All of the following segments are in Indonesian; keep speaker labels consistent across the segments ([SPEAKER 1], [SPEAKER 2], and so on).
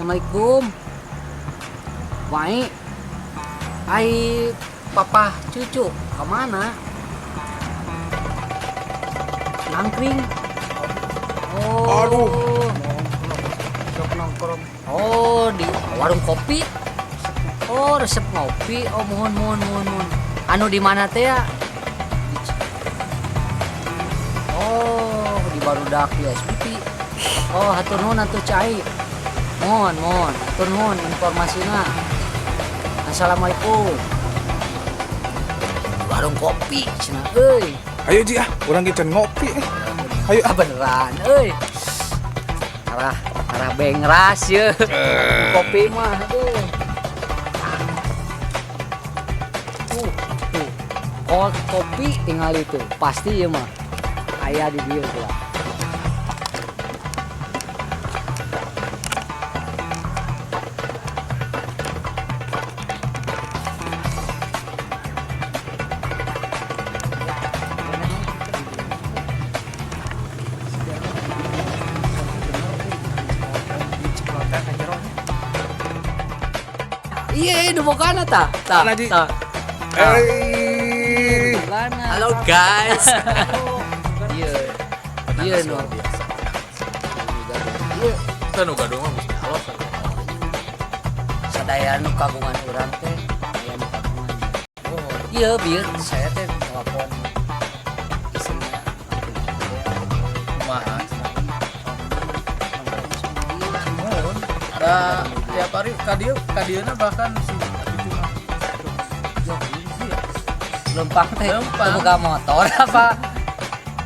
[SPEAKER 1] Assalamualaikum. Wai, ai papa cucu kemana? Nangkring. Oh,
[SPEAKER 2] Aduh.
[SPEAKER 1] nongkrong. Oh, di warung kopi. Oh, resep ngopi. Oh, mohon. Anu di mana teh ya? Oh, di barudak USBP. Oh, hatur nuhun atuh Cai. Mohon, hatur nuhun informasina. Assalamualaikum. Warung kopi cenah euy.
[SPEAKER 2] Ayo Ji urang ge can ngopi. Ayo
[SPEAKER 1] Beneran euy. Arah bengras ye. Kopi mah aduh. Tuh. Oh, kopi tinggal itu. Pasti ya mah. Aya di dieu tuh. Iya, itu bokana ta?
[SPEAKER 2] Mana, Ji?
[SPEAKER 1] Halo guys. Iya. Iya no. Iya.
[SPEAKER 3] Kan nu gaduh mah mesti halus.
[SPEAKER 1] Sadaya nu kagungan urang teh, aya nu kagungan. Oh, iya bieu saya teh telepon istrinya.
[SPEAKER 3] Kumaha? Da tiap hari kadieuna bahkan si itu mah.
[SPEAKER 1] Lempang teh.
[SPEAKER 3] Lempang.
[SPEAKER 1] Boga motor apa?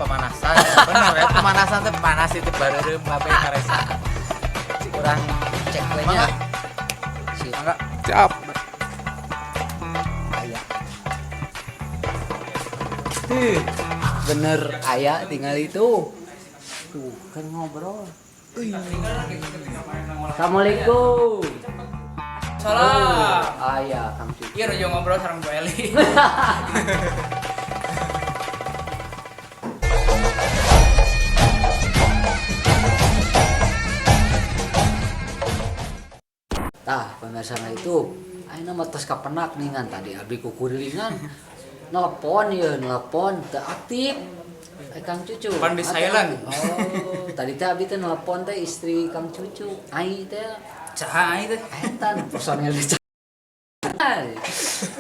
[SPEAKER 3] Pemanasan. Bener ya, pemanasan teh panas itu bareureum kabeh karesa.
[SPEAKER 1] Kurang cek we nya. Si
[SPEAKER 3] Mangga
[SPEAKER 2] Siap.
[SPEAKER 1] aya. Bener aya tinggal itu. Tuh, kan ngobrol. Assalamualaikum.
[SPEAKER 4] Salah.
[SPEAKER 1] Aya Kang Cucu.
[SPEAKER 4] Iya, udah ngobrol sareng Bu Eli.
[SPEAKER 1] Tah, pemirsa itu, ayeuna mah tos kapenak ningan tadi abdi kukuringan. Nelpon teu aktif. Kang Cucu.
[SPEAKER 4] Pan di silent.
[SPEAKER 1] Oh, tadi teh abdi teh nelpon teh istri Kang Cucu. Ai teh
[SPEAKER 4] Saha ai teh?
[SPEAKER 1] eta nu personil di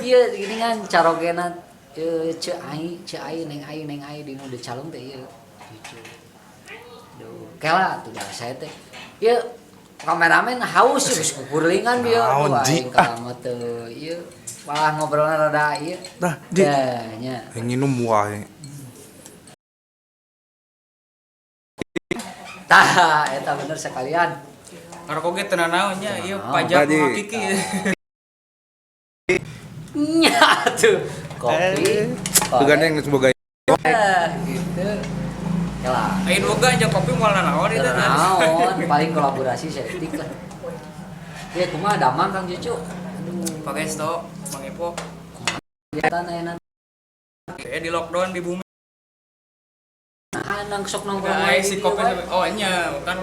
[SPEAKER 1] Iya, gini kan carogena ce ai neng ai dinu de calung teh ieu. Cucu. Duh, kela tuh dah saya teh. Ieu kameramen haus geus kukurlingan dia.
[SPEAKER 2] Naon, Ji?
[SPEAKER 1] Kamu teu ieu malah ngobrolna rada ieu.
[SPEAKER 2] Dah, Ji.
[SPEAKER 1] Nya.
[SPEAKER 2] Yang nginum wae.
[SPEAKER 1] Tah, eta bener sekalian.
[SPEAKER 4] Ngarokok ge teu naon nya, ieu
[SPEAKER 1] Naon.
[SPEAKER 4] pajak
[SPEAKER 2] Tadi.
[SPEAKER 4] hakiki.
[SPEAKER 1] Nya tuh. Kopi.
[SPEAKER 2] Teu gandeng sebagai
[SPEAKER 1] Gitu. Kela.
[SPEAKER 4] Ain boga aja kopi moal naon itu teh.
[SPEAKER 1] Naon, paling kolaborasi setik lah. Ya kumaha damang Kang Cucu. Aduh,
[SPEAKER 4] Pakai stok, Mang Epo.
[SPEAKER 1] kegiatan ayeuna
[SPEAKER 4] Di lockdown di bumi.
[SPEAKER 1] nang sok nongkrong
[SPEAKER 4] Ai
[SPEAKER 1] wae
[SPEAKER 4] si
[SPEAKER 1] di
[SPEAKER 4] kopi
[SPEAKER 1] dieu,
[SPEAKER 4] sampai oh nya kan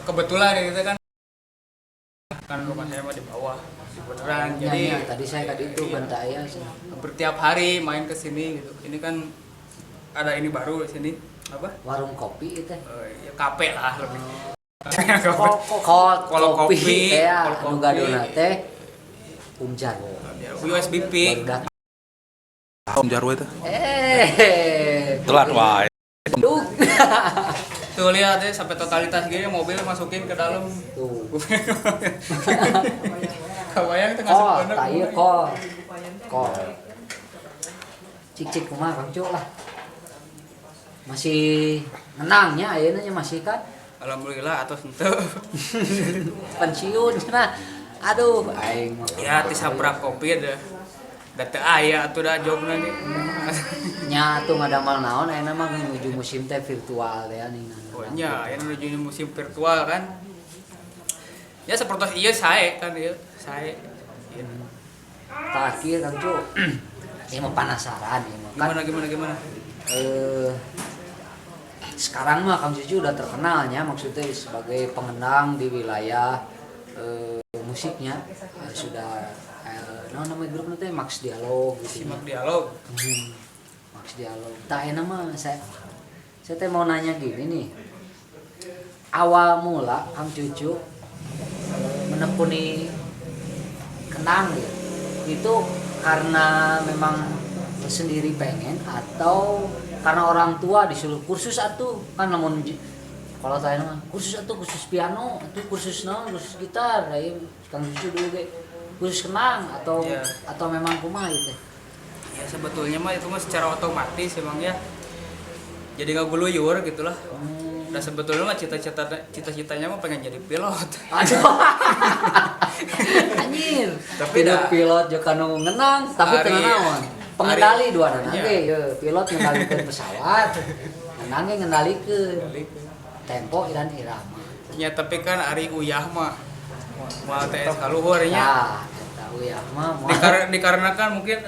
[SPEAKER 4] kebetulan gitu kan. Kan rumah saya mah di bawah. Beneran.
[SPEAKER 1] Nya,
[SPEAKER 4] Jadi
[SPEAKER 1] nya, tadi saya ka ditu benta aya sih.
[SPEAKER 4] hampir tiap hari main ke sini gitu. Ini kan ada ini baru di sini. Apa?
[SPEAKER 1] Warung kopi itu.
[SPEAKER 4] Ya kafe lah lebih.
[SPEAKER 1] Kalau
[SPEAKER 4] kopi,
[SPEAKER 1] kopi teh
[SPEAKER 4] kalau
[SPEAKER 1] anu
[SPEAKER 4] kopi.
[SPEAKER 1] gadona teh Umjarwo.
[SPEAKER 4] USBP.
[SPEAKER 1] Barudak.
[SPEAKER 2] Om Jarwo itu.
[SPEAKER 1] Telat
[SPEAKER 2] wae.
[SPEAKER 1] Duk.
[SPEAKER 4] Tuh lihat deh sampai totalitas gini mobil masukin ke dalam.
[SPEAKER 1] Tuh.
[SPEAKER 4] Kebayang tengah
[SPEAKER 1] Kol,
[SPEAKER 4] sebenarnya.
[SPEAKER 1] tak iya kol. Kol. Cik kumaha Kang Cuk lah. Masih menangnya ayeuna nya masih kan
[SPEAKER 4] Alhamdulillah atau henteu.
[SPEAKER 1] pensiun cenah. Aduh, aing mah.
[SPEAKER 4] Ya tisabrak kopi ada. Da teu aya atuh da jobna ge.
[SPEAKER 1] Nya tuh ngadamal naon ayeuna mah menuju musim teh virtual ya nih.
[SPEAKER 4] Oh nya, aya menuju musim virtual kan. Ya seperti ieu sae kan ieu, sae. Ieu.
[SPEAKER 1] Terakhir Kang Cuk. Saya mau penasaran ya kan.
[SPEAKER 4] Gimana?
[SPEAKER 1] Sekarang mah Kang Cucu udah terkenalnya maksudnya sebagai pengendang di wilayah musiknya sudah namanya grupnya teh Max Dialog gitu.
[SPEAKER 4] Simak dialog.
[SPEAKER 1] Max Dialog. Tak enak mah saya teh mau nanya gini nih. Awal mula Kang Cucu menekuni kenang gitu. Itu karena memang sendiri pengen atau karena orang tua disuruh kursus atuh kan namun kalau saya mah kursus piano atau kursus gitar ya Kang Cucu dulu ge khusus kenang atau
[SPEAKER 4] Iya.
[SPEAKER 1] atau memang kumaha gitu.
[SPEAKER 4] Ya sebetulnya mah itu mah secara otomatis emang ya. Jadi nggak guluyur gitulah. Dan sebetulnya mah cita-citanya mah pengen jadi pilot.
[SPEAKER 1] Aduh. Anjir.
[SPEAKER 4] Tapi
[SPEAKER 1] Tidak
[SPEAKER 4] dah.
[SPEAKER 1] pilot juga nu ngenang tapi
[SPEAKER 4] Ari-
[SPEAKER 1] teu naon. Pengendali dua nana
[SPEAKER 4] Iya.
[SPEAKER 1] ge pilot ngendalikeun pesawat. Ngenang ge ngendalikeun tempo dan irama.
[SPEAKER 4] Ya tapi kan Ari Uyah mah mau TS kaluhur nya.
[SPEAKER 1] Ya, tahu ya mah.
[SPEAKER 4] Dikarenakan mungkin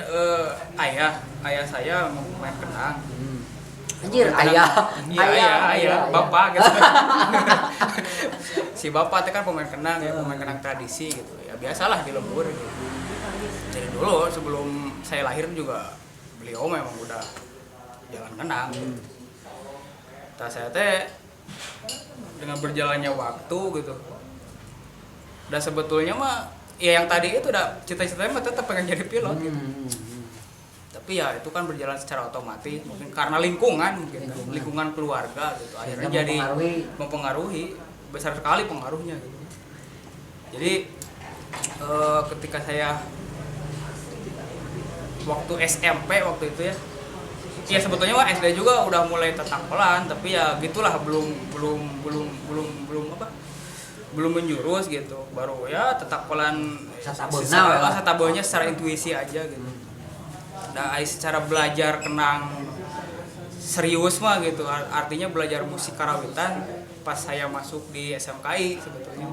[SPEAKER 4] ayah saya mau main kenang.
[SPEAKER 1] Anjir,
[SPEAKER 4] Kenang. Iya, ayah,
[SPEAKER 1] ayah.
[SPEAKER 4] bapak gitu. Si bapak teh kan pemain kenang ya, pemain kenang tradisi gitu. Ya biasalah di lembur gitu. Dari dulu sebelum saya lahir juga beliau memang udah jalan kenang. Nah, saya teh dengan berjalannya waktu gitu. Dan sebetulnya mah ya yang tadi itu udah cita-citanya mah tetap pengen jadi pilot gitu. Tapi ya itu kan berjalan secara otomatis mungkin karena lingkungan mungkin kan, lingkungan keluarga gitu akhirnya
[SPEAKER 1] Sehingga
[SPEAKER 4] jadi
[SPEAKER 1] mempengaruhi.
[SPEAKER 4] besar sekali pengaruhnya gitu. Jadi ketika saya waktu SMP waktu itu ya sebetulnya mah SD juga udah mulai tetangkolan tapi ya gitulah belum menjurus gitu baru ya tetangkolan satabonya secara intuisi aja gitu. Nah, secara belajar kenang serius mah gitu artinya belajar musik karawitan pas saya masuk di SMKI sebetulnya.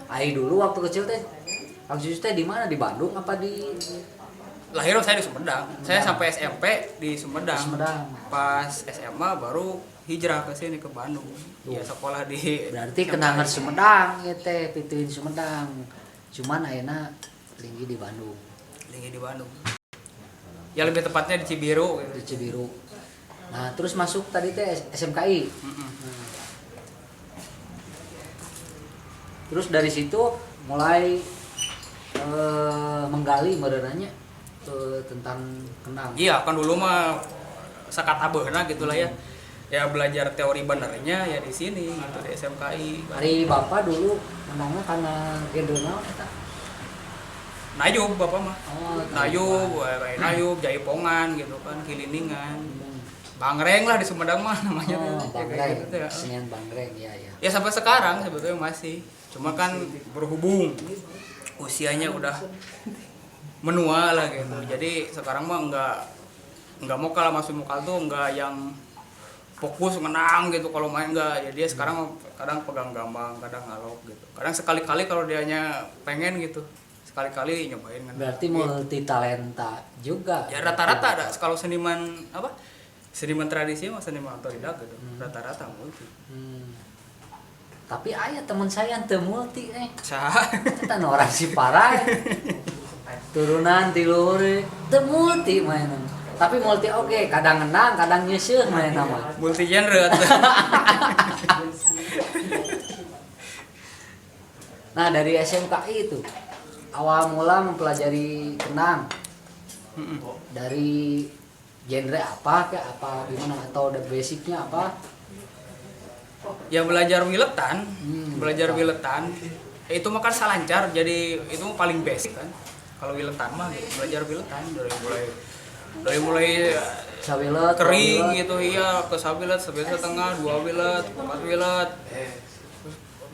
[SPEAKER 1] Ai dulu waktu kecil teh Kang Cucu teh di mana? Di Bandung apa di
[SPEAKER 4] Lahir saya di Sumedang. Saya sampai SMP di Sumedang.
[SPEAKER 1] Sumedang?
[SPEAKER 4] Pas SMA baru hijrah ke sini ke Bandung. Ya sekolah di
[SPEAKER 1] Berarti kenangan Sumedang ya teh, pituin Sumedang. Cuman ayeuna tinggi di Bandung,
[SPEAKER 4] Tinggi di Bandung. Ya lebih tepatnya di Cibiru gitu.
[SPEAKER 1] di Cibiru. Nah, terus masuk tadi teh SMKI. Terus dari situ mulai menggali modernanya tentang kenang.
[SPEAKER 4] Iya, kan dulu mah sakatabeuna gitulah ya. Ya belajar teori benernya ya di sini gitu di SMKI.
[SPEAKER 1] Hari Bapak dulu menangnya karena genre naon eta?
[SPEAKER 4] Nayub bapak mah.
[SPEAKER 1] Oh,
[SPEAKER 4] Nayub, Jaipongan gitu kan, Kiliningan. Bangreng lah di Sumedang mah namanya.
[SPEAKER 1] Oh,
[SPEAKER 4] Ya, kayak
[SPEAKER 1] Bangreng,
[SPEAKER 4] gitu ya.
[SPEAKER 1] kesenian Bangreng, ya ya.
[SPEAKER 4] Ya sampai sekarang sebetulnya masih. Cuma kan berhubung usianya udah menua lah gitu. Jadi sekarang mah enggak mau kalau masuk mukal tuh enggak yang fokus menang gitu kalau main enggak. Ya dia sekarang kadang pegang gambang, kadang ngalok gitu. Kadang sekali-kali kalau dianya pengen gitu. Sekali-kali nyobain kan.
[SPEAKER 1] Berarti multi talenta juga.
[SPEAKER 4] Ya rata-rata ada kalau seniman apa? Seniman tradisi mah seniman otodidak gitu. Rata-rata multi.
[SPEAKER 1] Tapi aya teman saya yang teu multi
[SPEAKER 4] Sah.
[SPEAKER 1] Eta orang si parah. Turunan ti luhur teu multi mainan. Tapi multi oke, kadang ngenang, kadang nyeuseum main nama.
[SPEAKER 4] Multi genre.
[SPEAKER 1] Nah, dari SMKI itu awal mula mempelajari kenang. Dari genre apa kayak apa gimana atau the basicnya apa?
[SPEAKER 4] Ya belajar wiletan, itu mah kan salancar, jadi itu paling basic kan. Kalau wiletan mah gitu, belajar wiletan dari mulai
[SPEAKER 1] Sawilet,
[SPEAKER 4] kering
[SPEAKER 1] wawilet.
[SPEAKER 4] gitu iya ke sawilet setengah, 2 wilet, 4 wilet,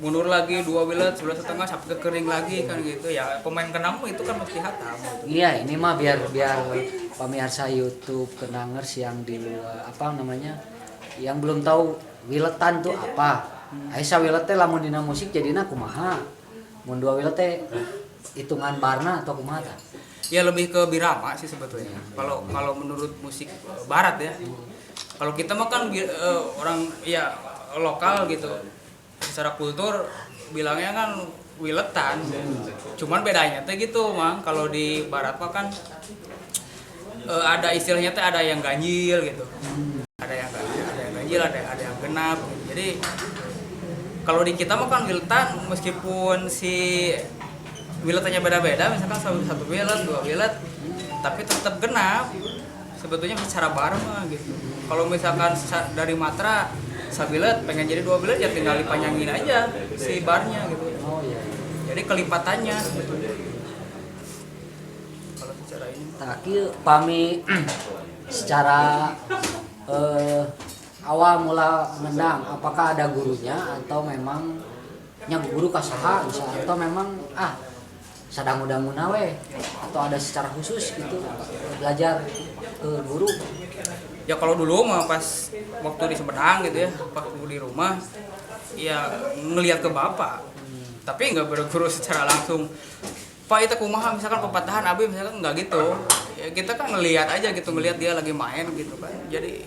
[SPEAKER 4] mundur lagi 2 wilet, 11,5 sampai ke kering lagi kan gitu ya. Pemain kenang itu kan mesti hatam gitu.
[SPEAKER 1] Iya, ini mah biar pemirsa YouTube kenangers yang di luar apa namanya yang belum tahu wiletan tuh apa. Aisyah wilet teh lamun dina musik jadina kumaha? Mun 2 wilet teh hitungan barna atau kumaha tah?
[SPEAKER 4] Ya lebih ke birama sih sebetulnya. Kalau menurut musik barat ya. Kalau kita mah kan orang ya lokal gitu. Secara kultur bilangnya kan wiletan. Cuman bedanya teh gitu, Mang. Kalau di barat mah kan ada istilahnya teh ada yang ganjil gitu. Ganjil, ada yang genap. Jadi kalau di kita mah kan wiletan meskipun si wiletannya beda-beda, misalkan satu wilet, dua wilet, tapi tetap genap. Sebetulnya secara bar mah gitu. Kalau misalkan dari Matra sabilet pengen jadi 2 bilet ya tinggal dipanjangin aja si barnya gitu.
[SPEAKER 1] Oh iya.
[SPEAKER 4] Jadi kelipatannya sebetulnya. Kalau secara ini
[SPEAKER 1] Tah kieu pami secara awal mula menendang, apakah ada gurunya atau memang nya guru kasaha misalnya, atau memang sadang udang we, atau ada secara khusus gitu belajar ke guru?
[SPEAKER 4] ya kalau dulu mah pas waktu di Sumedang gitu ya, waktu di rumah ya ngelihat ke bapak, tapi nggak berguru secara langsung. Pak itu kumaha misalkan pepatahan abi misalkan nggak gitu, ya kita kan ngelihat aja gitu, ngelihat dia lagi main gitu kan. Jadi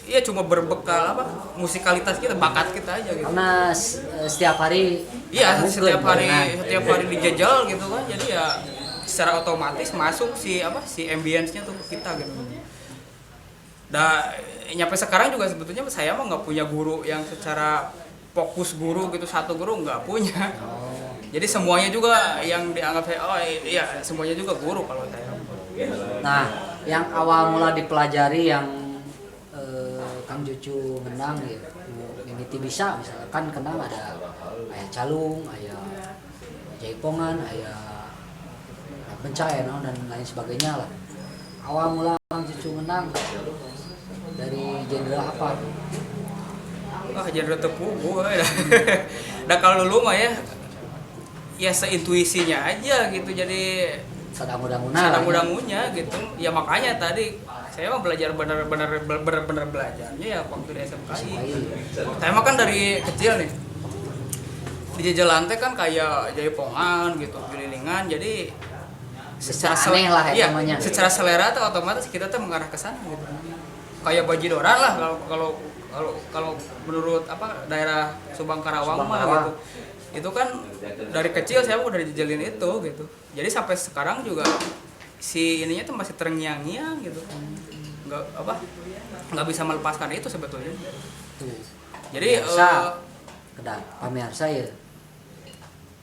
[SPEAKER 4] ya cuma berbekal musikalitas kita, bakat kita aja gitu.
[SPEAKER 1] Karena setiap hari
[SPEAKER 4] Iya,
[SPEAKER 1] mungkin,
[SPEAKER 4] setiap hari
[SPEAKER 1] benar.
[SPEAKER 4] dijajal gitu kan. Jadi ya secara otomatis masuk si ambience-nya tuh ke kita gitu. Nyampe sekarang juga sebetulnya saya mah nggak punya guru yang secara fokus guru gitu, satu guru nggak punya. Jadi semuanya juga yang dianggap saya, iya semuanya juga guru kalau saya.
[SPEAKER 1] Nah, yang awal mula dipelajari yang Kang Cucu ngenang gitu, mimiti bisa misalnya kan kenang ada aya calung, aya jaipongan, aya bencai dan lain sebagainya lah. Awal mula Kang Cucu ngenang dari genre apa?
[SPEAKER 4] Genre tepugu. Nah kalau dulu mah ya seintuisinya aja gitu, jadi
[SPEAKER 1] Sadang udang-udangnya
[SPEAKER 4] gitu. Ya makanya tadi saya mah belajar bener-bener belajarnya ya waktu di SMKI. Saya mah kan dari kecil nih di jalan teh kan kayak jaipongan gitu, gililingan, jadi secara
[SPEAKER 1] aneh lah ya namanya.
[SPEAKER 4] secara selera tuh otomatis kita tuh mengarah ke sana gitu. Kayak bajidoran lah kalau menurut daerah Subang Karawang mah gitu. Itu kan dari kecil saya udah dijelin itu gitu. Jadi sampai sekarang juga si ininya tuh masih terngiang-ngiang gitu. Nggak bisa melepaskan itu sebetulnya.
[SPEAKER 1] Tuh.
[SPEAKER 4] Jadi
[SPEAKER 1] kedah pamirsa ya.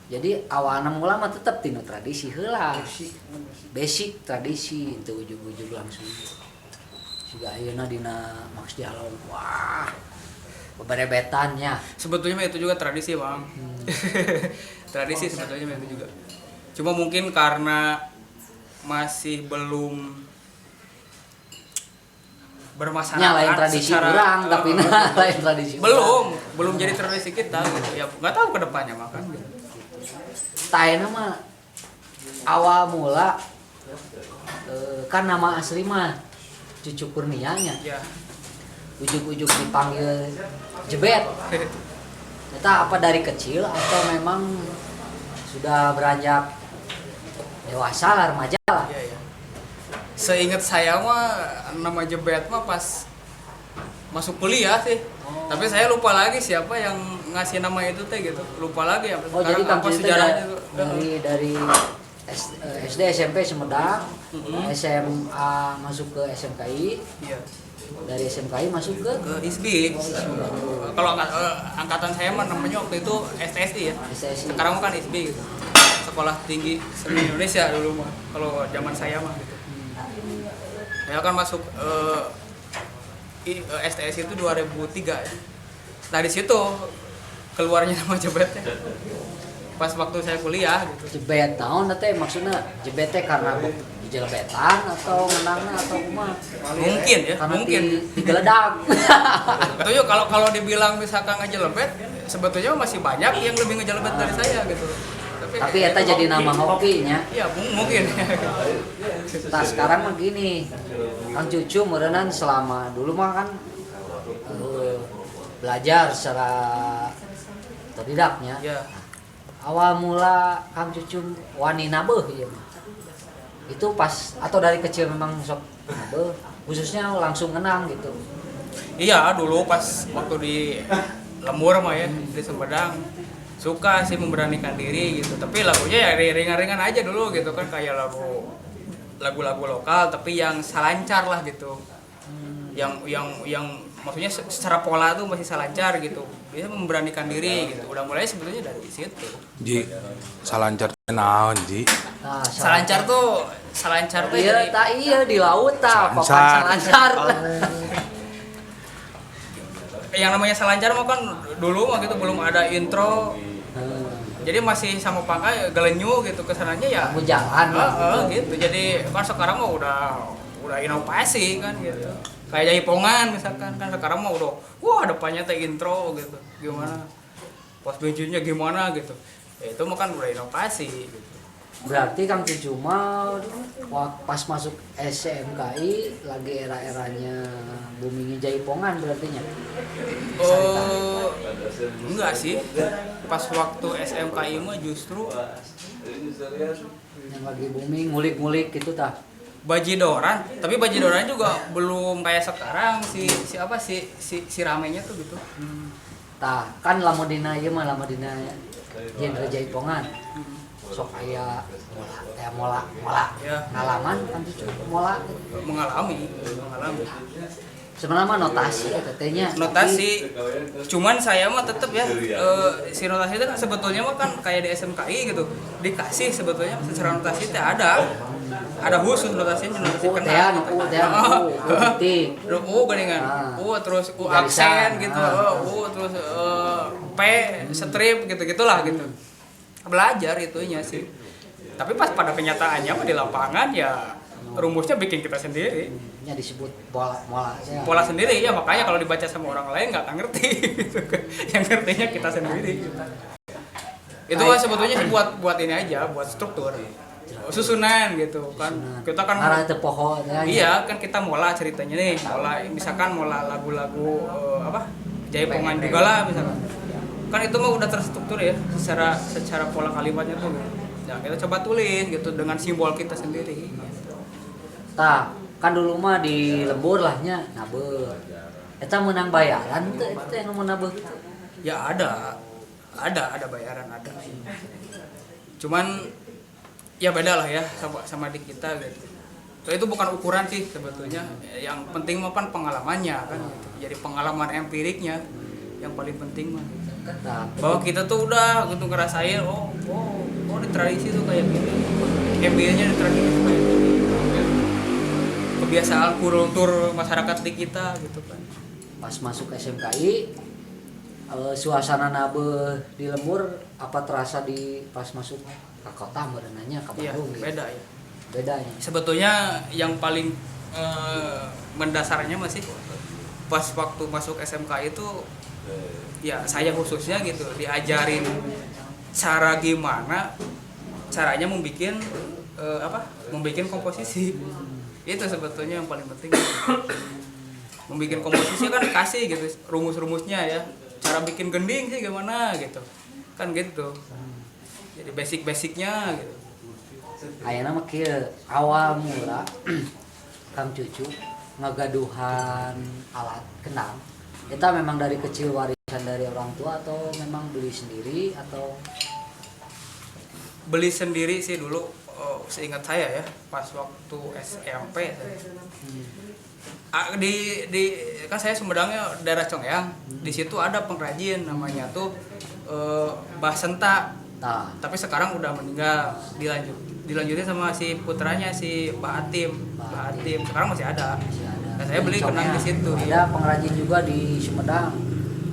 [SPEAKER 1] Jadi awalna mula mah tetep tinu tradisi heula. Basic tradisi itu ujug-ujug langsung. Siga ayeuna dina Max Jalon. Wah. Beberebetannya.
[SPEAKER 4] Sebetulnya itu juga tradisi, Bang. Tradisi sebetulnya itu juga. Cuma mungkin karena masih belum bermasyarakat
[SPEAKER 1] lain tradisi kurang tapi lain tradisi
[SPEAKER 4] belum jadi tradisi kita gitu. Ya nggak tahu ke depannya makan gitu.
[SPEAKER 1] Taena mah awal mula kan nama asli mah Cucu Kurnianya.
[SPEAKER 4] Ya.
[SPEAKER 1] Ujug-ujug dipanggil Jebet. Kita apa dari kecil atau memang sudah beranjak dewasa lah, remaja lah?
[SPEAKER 4] Iya. Seingat saya mah nama Jebet mah pas masuk kuliah sih. Tapi saya lupa lagi siapa yang ngasih nama itu teh gitu. Lupa lagi ya.
[SPEAKER 1] Jadi
[SPEAKER 4] apa sejarahnya tuh.
[SPEAKER 1] dari SD SMP Sumedang, SMA masuk ke SMKI.
[SPEAKER 4] Iya.
[SPEAKER 1] Dari SMKI masuk ke
[SPEAKER 4] ISBI. Kalau angkatan saya mah namanya waktu itu STSI ya.
[SPEAKER 1] SSI.
[SPEAKER 4] Sekarang kan ISBI gitu. Sekolah Tinggi Seni Indonesia dulu mah. Kalau zaman saya mah gitu. Saya kan masuk STSI itu 2003 ya. Nah di situ keluarnya nama Jebetnya. Pas waktu saya kuliah gitu.
[SPEAKER 1] Jebet tahun teh maksudnya Jebet teh karena jelebetan atau menangna atau kumaha?
[SPEAKER 4] Mungkin ya,
[SPEAKER 1] Karena
[SPEAKER 4] mungkin.
[SPEAKER 1] digeledak.
[SPEAKER 4] Betul juga kalau dibilang misalkan ngejelebet, sebetulnya masih banyak yang lebih ngejelebet dari saya gitu.
[SPEAKER 1] Tapi eta jadi nama hokinya.
[SPEAKER 4] Iya, mungkin.
[SPEAKER 1] Nah sekarang mah gini, Kang Cucu meureunnan selama dulu mah kan belajar secara otodidaknya.
[SPEAKER 4] Iya.
[SPEAKER 1] Awal mula Kang Cucu wani nabeuh ieu mah. Itu pas atau dari kecil memang sok nabeuh, khususnya langsung ngenang gitu.
[SPEAKER 4] Iya, dulu pas waktu di Lembur mah ya, di Sumedang. suka sih memberanikan diri gitu, tapi lagunya ya ringan-ringan aja dulu gitu kan, kayak lagu-lagu lokal tapi yang salancar lah gitu. Yang maksudnya secara pola tuh masih salancar gitu, bisa memberanikan diri gitu. Udah mulai sebetulnya dari situ.
[SPEAKER 2] Ji, salancar naon Ji?
[SPEAKER 1] Nah,
[SPEAKER 4] Salancar tuh
[SPEAKER 1] iya, iya di laut
[SPEAKER 2] Salancar.
[SPEAKER 1] papan salancar.
[SPEAKER 4] Yang namanya salancar mah kan dulu mah gitu belum ada intro. Jadi masih sama pakai gelenyu gitu kesananya ya.
[SPEAKER 1] Kamu jalan.
[SPEAKER 4] Gitu. Jadi kan sekarang mah udah inovasi kan gitu. Kayak Jaipongan misalkan kan sekarang mah udah depannya teh intro gitu. Gimana? Pos bensinnya gimana gitu. Ya itu mah kan udah inovasi gitu.
[SPEAKER 1] Berarti Kang Cucu mah pas masuk SMKI lagi era-eranya boomingnya Jaipongan berarti nya.
[SPEAKER 4] Enggak sih. Pas waktu SMKI mah justru
[SPEAKER 1] Yang lagi booming ngulik-ngulik gitu tah.
[SPEAKER 4] Bajidoran, tapi Bajidoran juga belum kayak sekarang si ramenya tuh gitu.
[SPEAKER 1] Tah, kan lamodina ieu mah lamodina genre Jaipongan. Sok aya mola
[SPEAKER 4] Ya.
[SPEAKER 1] ngalaman Kang Cucu mola
[SPEAKER 4] mengalami.
[SPEAKER 1] sebenarnya mah notasi tetenya
[SPEAKER 4] Notasi, cuman saya mah tetap ya si notasi itu kan sebetulnya mah kan kayak di SMKI gitu, dikasih sebetulnya secara notasi itu ada khusus notasinya, notasi kena
[SPEAKER 1] titik
[SPEAKER 4] geningan, terus
[SPEAKER 1] Garisan.
[SPEAKER 4] aksen gitu, terus P strip gitu-gitulah gitu. Belajar itunya sih. Tapi pas pada kenyataannya mah di lapangan ya rumusnya bikin kita sendiri.
[SPEAKER 1] nya disebut mola ya.
[SPEAKER 4] Pola sendiri ya, makanya kalau dibaca sama orang lain nggak akan ngerti gitu kan. Yang ngertinya kita sendiri gitu. Itu kan sebetulnya sih buat ini aja, buat struktur. Susunan gitu kan. Kita kan
[SPEAKER 1] arah teu pohon ya.
[SPEAKER 4] iya kan kita mola ceritanya nih, misalkan mola lagu-lagu Jaipongan juga lah misalkan. Kan itu mah udah terstruktur ya secara pola kalimatnya tuh. Ya kita coba tulis gitu dengan simbol kita sendiri.
[SPEAKER 1] Tah, kan dulu mah di lembur lahnya nabeur. Eta menang bayaran teh eta yang mau nabeur gitu.
[SPEAKER 4] Ya ada bayaran ada. Cuman ya beda lah ya sama di kita gitu. So, itu bukan ukuran sih sebetulnya. Yang penting mah kan pengalamannya kan gitu. Jadi pengalaman empiriknya yang paling penting mah.
[SPEAKER 1] Nah,
[SPEAKER 4] Bahwa kita tuh udah gitu ngerasain oh di tradisi tuh kayak gini. Empiriknya di tradisi tuh kayak gini. Kebiasaan kultur masyarakat di kita gitu kan.
[SPEAKER 1] pas masuk SMKI suasana nabeur di lembur apa terasa di pas masuk ke kota berenanya ke
[SPEAKER 4] Iya,
[SPEAKER 1] Bandung gitu.
[SPEAKER 4] beda ya.
[SPEAKER 1] Bedanya.
[SPEAKER 4] Sebetulnya yang paling mendasarnya masih pas waktu masuk SMK itu ya saya khususnya gitu diajarin cara gimana caranya membuat komposisi. Itu sebetulnya yang paling penting. Membuat komposisi kan dikasih gitu rumus-rumusnya ya. Cara bikin gending sih gimana gitu. Kan gitu. Jadi basic-basicnya gitu.
[SPEAKER 1] Ayeuna mah kieu awal mula Kang Cucu ngagaduhan alat kendang. Eta memang dari kecil warisan dari orang tua atau memang beli sendiri atau
[SPEAKER 4] Beli sendiri sih dulu seingat saya ya pas waktu SMP kan saya Sumedangnya daerah Congyang. Di situ ada pengrajin namanya tuh Mbah Senta.
[SPEAKER 1] tah
[SPEAKER 4] Tapi sekarang udah meninggal, dilanjutin sama si putranya si Mbah Atim. Sekarang masih ada.
[SPEAKER 1] masih ada.
[SPEAKER 4] Nah, saya beli kenang di situ.
[SPEAKER 1] Ada pengrajin juga di Sumedang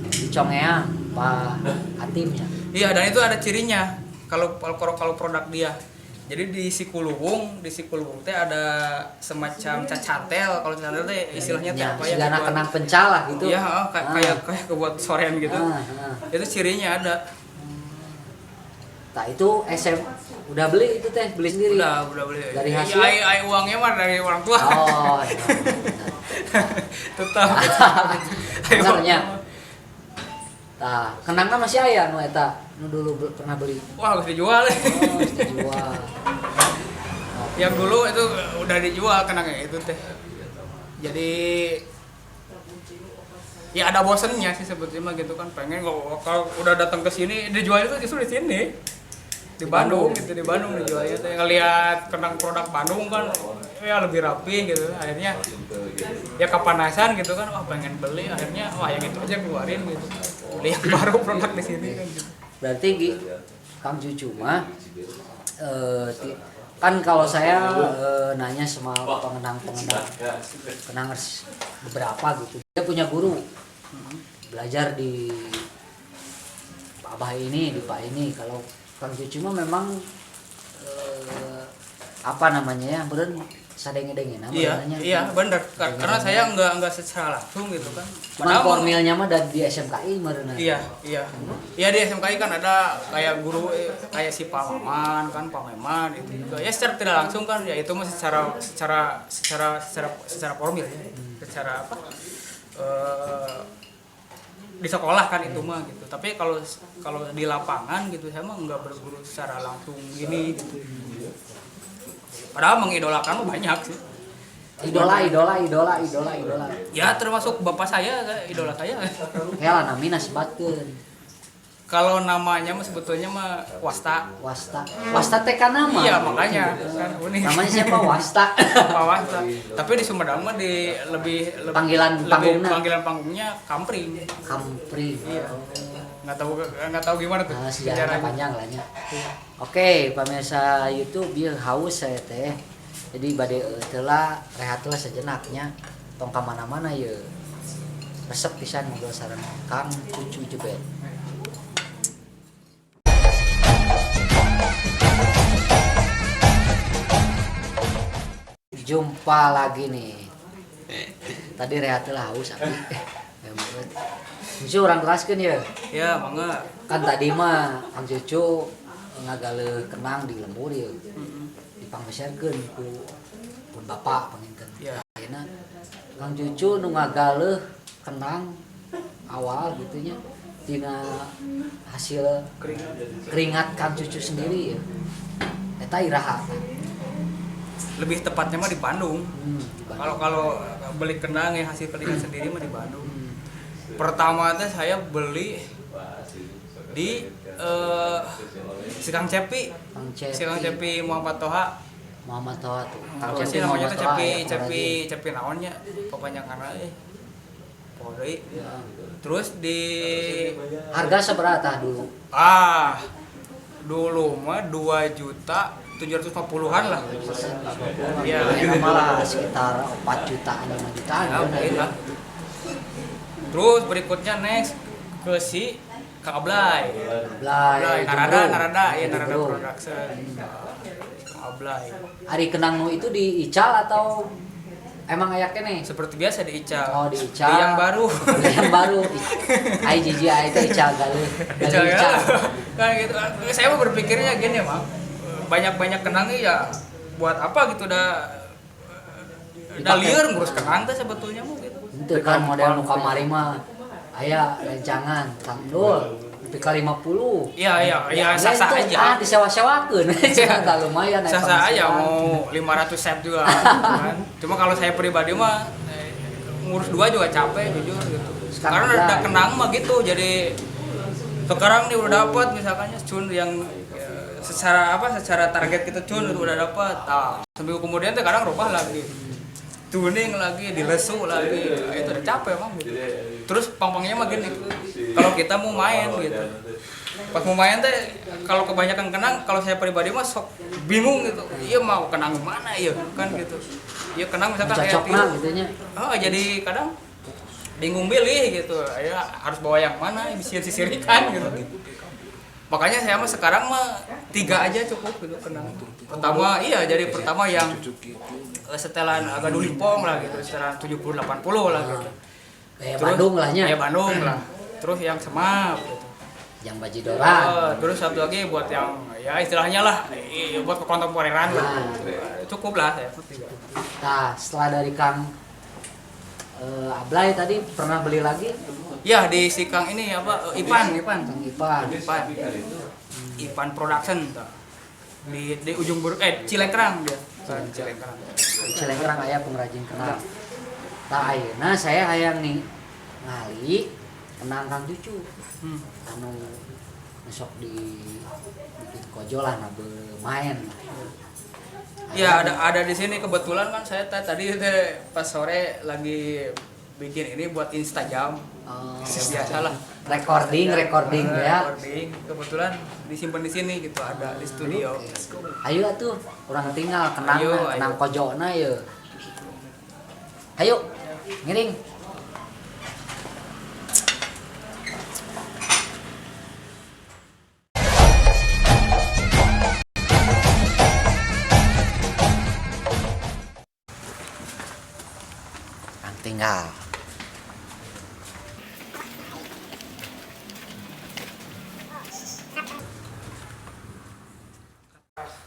[SPEAKER 1] di Congeang Pak Atimnya.
[SPEAKER 4] Iya, dan itu ada cirinya. Kalau produk dia. Jadi di Sikuluwung teh ada semacam cacatel. Kalau cacatel teh istilahnya teh apa ya?
[SPEAKER 1] Segala kenang pencala gitu.
[SPEAKER 4] Iya, kayak kebuat sorean gitu. Itu cirinya ada.
[SPEAKER 1] Nah itu SM udah beli itu teh beli sendiri.
[SPEAKER 4] Udah beli.
[SPEAKER 1] Dari hasil.
[SPEAKER 4] Ya, uangnya mah dari orang tua.
[SPEAKER 1] Oh.
[SPEAKER 4] Tetap.
[SPEAKER 1] Benernya. Nah, kenangna masih aya nu eta nu dulu pernah beli.
[SPEAKER 4] Wah, harus dijual.
[SPEAKER 1] Oh, dijual.
[SPEAKER 4] Yang dulu itu udah dijual kenangnya itu teh. Jadi ya ada bosennya sih sebetulnya mah gitu kan, pengen kalau udah datang ke sini dijualnya tuh justru di sini di Bandung gitu, di Bandung dijualnya tuh ngelihat kenang produk Bandung kan ya lebih rapi gitu, akhirnya ya kepanasan gitu kan, wah pengen beli, akhirnya wah yang itu aja keluarin gitu, beli yang baru produk di sini kan gitu.
[SPEAKER 1] Berarti Kang Cucu mah kan kalau saya nanya sama pengenang beberapa gitu, dia punya guru belajar di Abah ini, di Pak ini. Kalau Kang Cucu mah memang apa namanya ya, beren sadenge-denge namanya.
[SPEAKER 4] Iya benar, karena saya enggak secara langsung gitu kan.
[SPEAKER 1] Cuman formilnya mah dari di SMKI meureunna.
[SPEAKER 4] Iya di SMKI kan ada kayak guru kayak si Pak Maman kan, Pak Maman itu juga ya secara tidak langsung kan, ya itu mah secara formil ya, secara apa di sekolah kan itu mah gitu. Tapi kalau di lapangan gitu saya mah enggak berguru secara langsung gini gitu. Padahal mengidolakan mah banyak sih.
[SPEAKER 1] Idola.
[SPEAKER 4] Ya termasuk bapak saya, idola saya.
[SPEAKER 1] Ya lah namina sebatkeun.
[SPEAKER 4] Kalau namanya mah sebetulnya mah Wasta.
[SPEAKER 1] Wasta teh kan nama.
[SPEAKER 4] Iya makanya kan unik.
[SPEAKER 1] Namanya siapa? Wasta.
[SPEAKER 4] Pak Wasta. Tapi di Sumedang mah lebih
[SPEAKER 1] Panggilan
[SPEAKER 4] panggungnya Kampring. Iya. Nggak tahu gimana tuh
[SPEAKER 1] Sejarahnya panjang lah nya. Oke, pemirsa YouTube bieu haus saya teh. Jadi bade telah rehatlah sejenaknya. Tong ka mana-mana ye. Resep pisan ngobrol sareng Kang Cucu Jebet. Jumpa lagi nih. Tadi rehatlah haus abi. Cucu orang kelaskeun ya.
[SPEAKER 4] Ya, mangga.
[SPEAKER 1] Kan tadi mah Kang Cucu ngagale kenang di lembur ya. Dipangbeserkeun ku bapak panginkeun.
[SPEAKER 4] Ya.
[SPEAKER 1] Ayeuna Kang Cucu nu ngagale kenang awal gitu nya tina hasil keringat Kang Cucu sendiri ya. Eta iraha.
[SPEAKER 4] Lebih tepatnya mah di Bandung. Kalau beli kenang ya hasil keringat sendiri mah di Bandung. Pertama teh saya beli di Sikang Cepi Muhammad Toha tuh. Apa sih namanya tuh Cepi naonnya kepanjanganna Polri. Terus di
[SPEAKER 1] harga seberapa dulu?
[SPEAKER 4] Dulu mah 2.750.000-an lah.
[SPEAKER 1] Iya, malah sekitar 4 jutaan 5 jutaan.
[SPEAKER 4] Ya, mungkin lah. Terus berikutnya next ke si Kang Ablay. Narada Production. Kang Ablay.
[SPEAKER 1] Ari kenang nu itu di Ical atau emang aya keneh?
[SPEAKER 4] Seperti biasa di Ical.
[SPEAKER 1] Oh, di Ical.
[SPEAKER 4] Di yang baru.
[SPEAKER 1] Yang baru. Ai jiji ai teh Ical galih.
[SPEAKER 4] Ical. Kan gitu. Saya mah berpikirnya gini, Mang. Banyak-banyak kenang ya buat apa gitu udah lieur ngurus kenang teh sebetulnya mah gitu.
[SPEAKER 1] Itu kan model nu kamari mah aya rencangan Kangdul tapi ka 50.
[SPEAKER 4] Iya, sah-sah aja.
[SPEAKER 1] Disewa-sewakeun. Cenah lumayan
[SPEAKER 4] Sah-sah aja mau 500 set juga kan. Cuma kalau saya pribadi mah ngurus 2 juga capek jujur gitu. Karena udah kenang mah gitu. Jadi sekarang nih udah dapat misalkannya cun yang secara target kita cun itu udah dapat. Seminggu kemudian tuh kadang rubah lagi. Tuning lagi, dilesu lagi, itu udah capek emang gitu. Terus pang-pangnya mah gini, kalau kita mau main gitu, pas mau main teh, kalau kebanyakan kenang, kalau saya pribadi mah sok bingung gitu, iya mau kenang mana ya kan gitu, iya kenang misalkan kayak
[SPEAKER 1] gitu,
[SPEAKER 4] jadi kadang bingung pilih gitu, ya harus bawa yang mana, disisir-sisirkan gitu. Makanya saya mah sekarang mah 3 aja cukup gitu kenang. Pertama pertama yang setelan agak dulimpong lah gitu, setelan 70-80 lah gitu.
[SPEAKER 1] Kayak Bandung lah nya.
[SPEAKER 4] Kayak Bandung lah. Terus yang semap gitu.
[SPEAKER 1] Yang bajidoran.
[SPEAKER 4] Terus satu lagi buat yang ya istilahnya lah buat kontemporeran lah. Cukup lah saya 3.
[SPEAKER 1] Nah, setelah dari Kang Ablay tadi pernah beli lagi?
[SPEAKER 4] Ya di Sikang ini apa Ipan. Ipan Production di ujung Cilengkrang dia. Cilengkrang.
[SPEAKER 1] Cilengkrang aya pengrajin kenang. Tah ayeuna saya hayang nih ngali kenang Kang Cucu
[SPEAKER 4] Hmm.
[SPEAKER 1] anu besok di bikin kojo lah nabe main lah.
[SPEAKER 4] Ya ada di sini kebetulan kan saya tadi teh pas sore lagi bikin ini buat Instagram.
[SPEAKER 1] Oh,
[SPEAKER 4] Biasa lah.
[SPEAKER 1] recording ya.
[SPEAKER 4] Recording. Kebetulan disimpan di sini gitu ada di studio.
[SPEAKER 1] Ayo atuh kurang tinggal kenang
[SPEAKER 4] Ayo,
[SPEAKER 1] kenang
[SPEAKER 4] ayo.
[SPEAKER 1] kojona ya. Ayo ngiring. Kurang tinggal.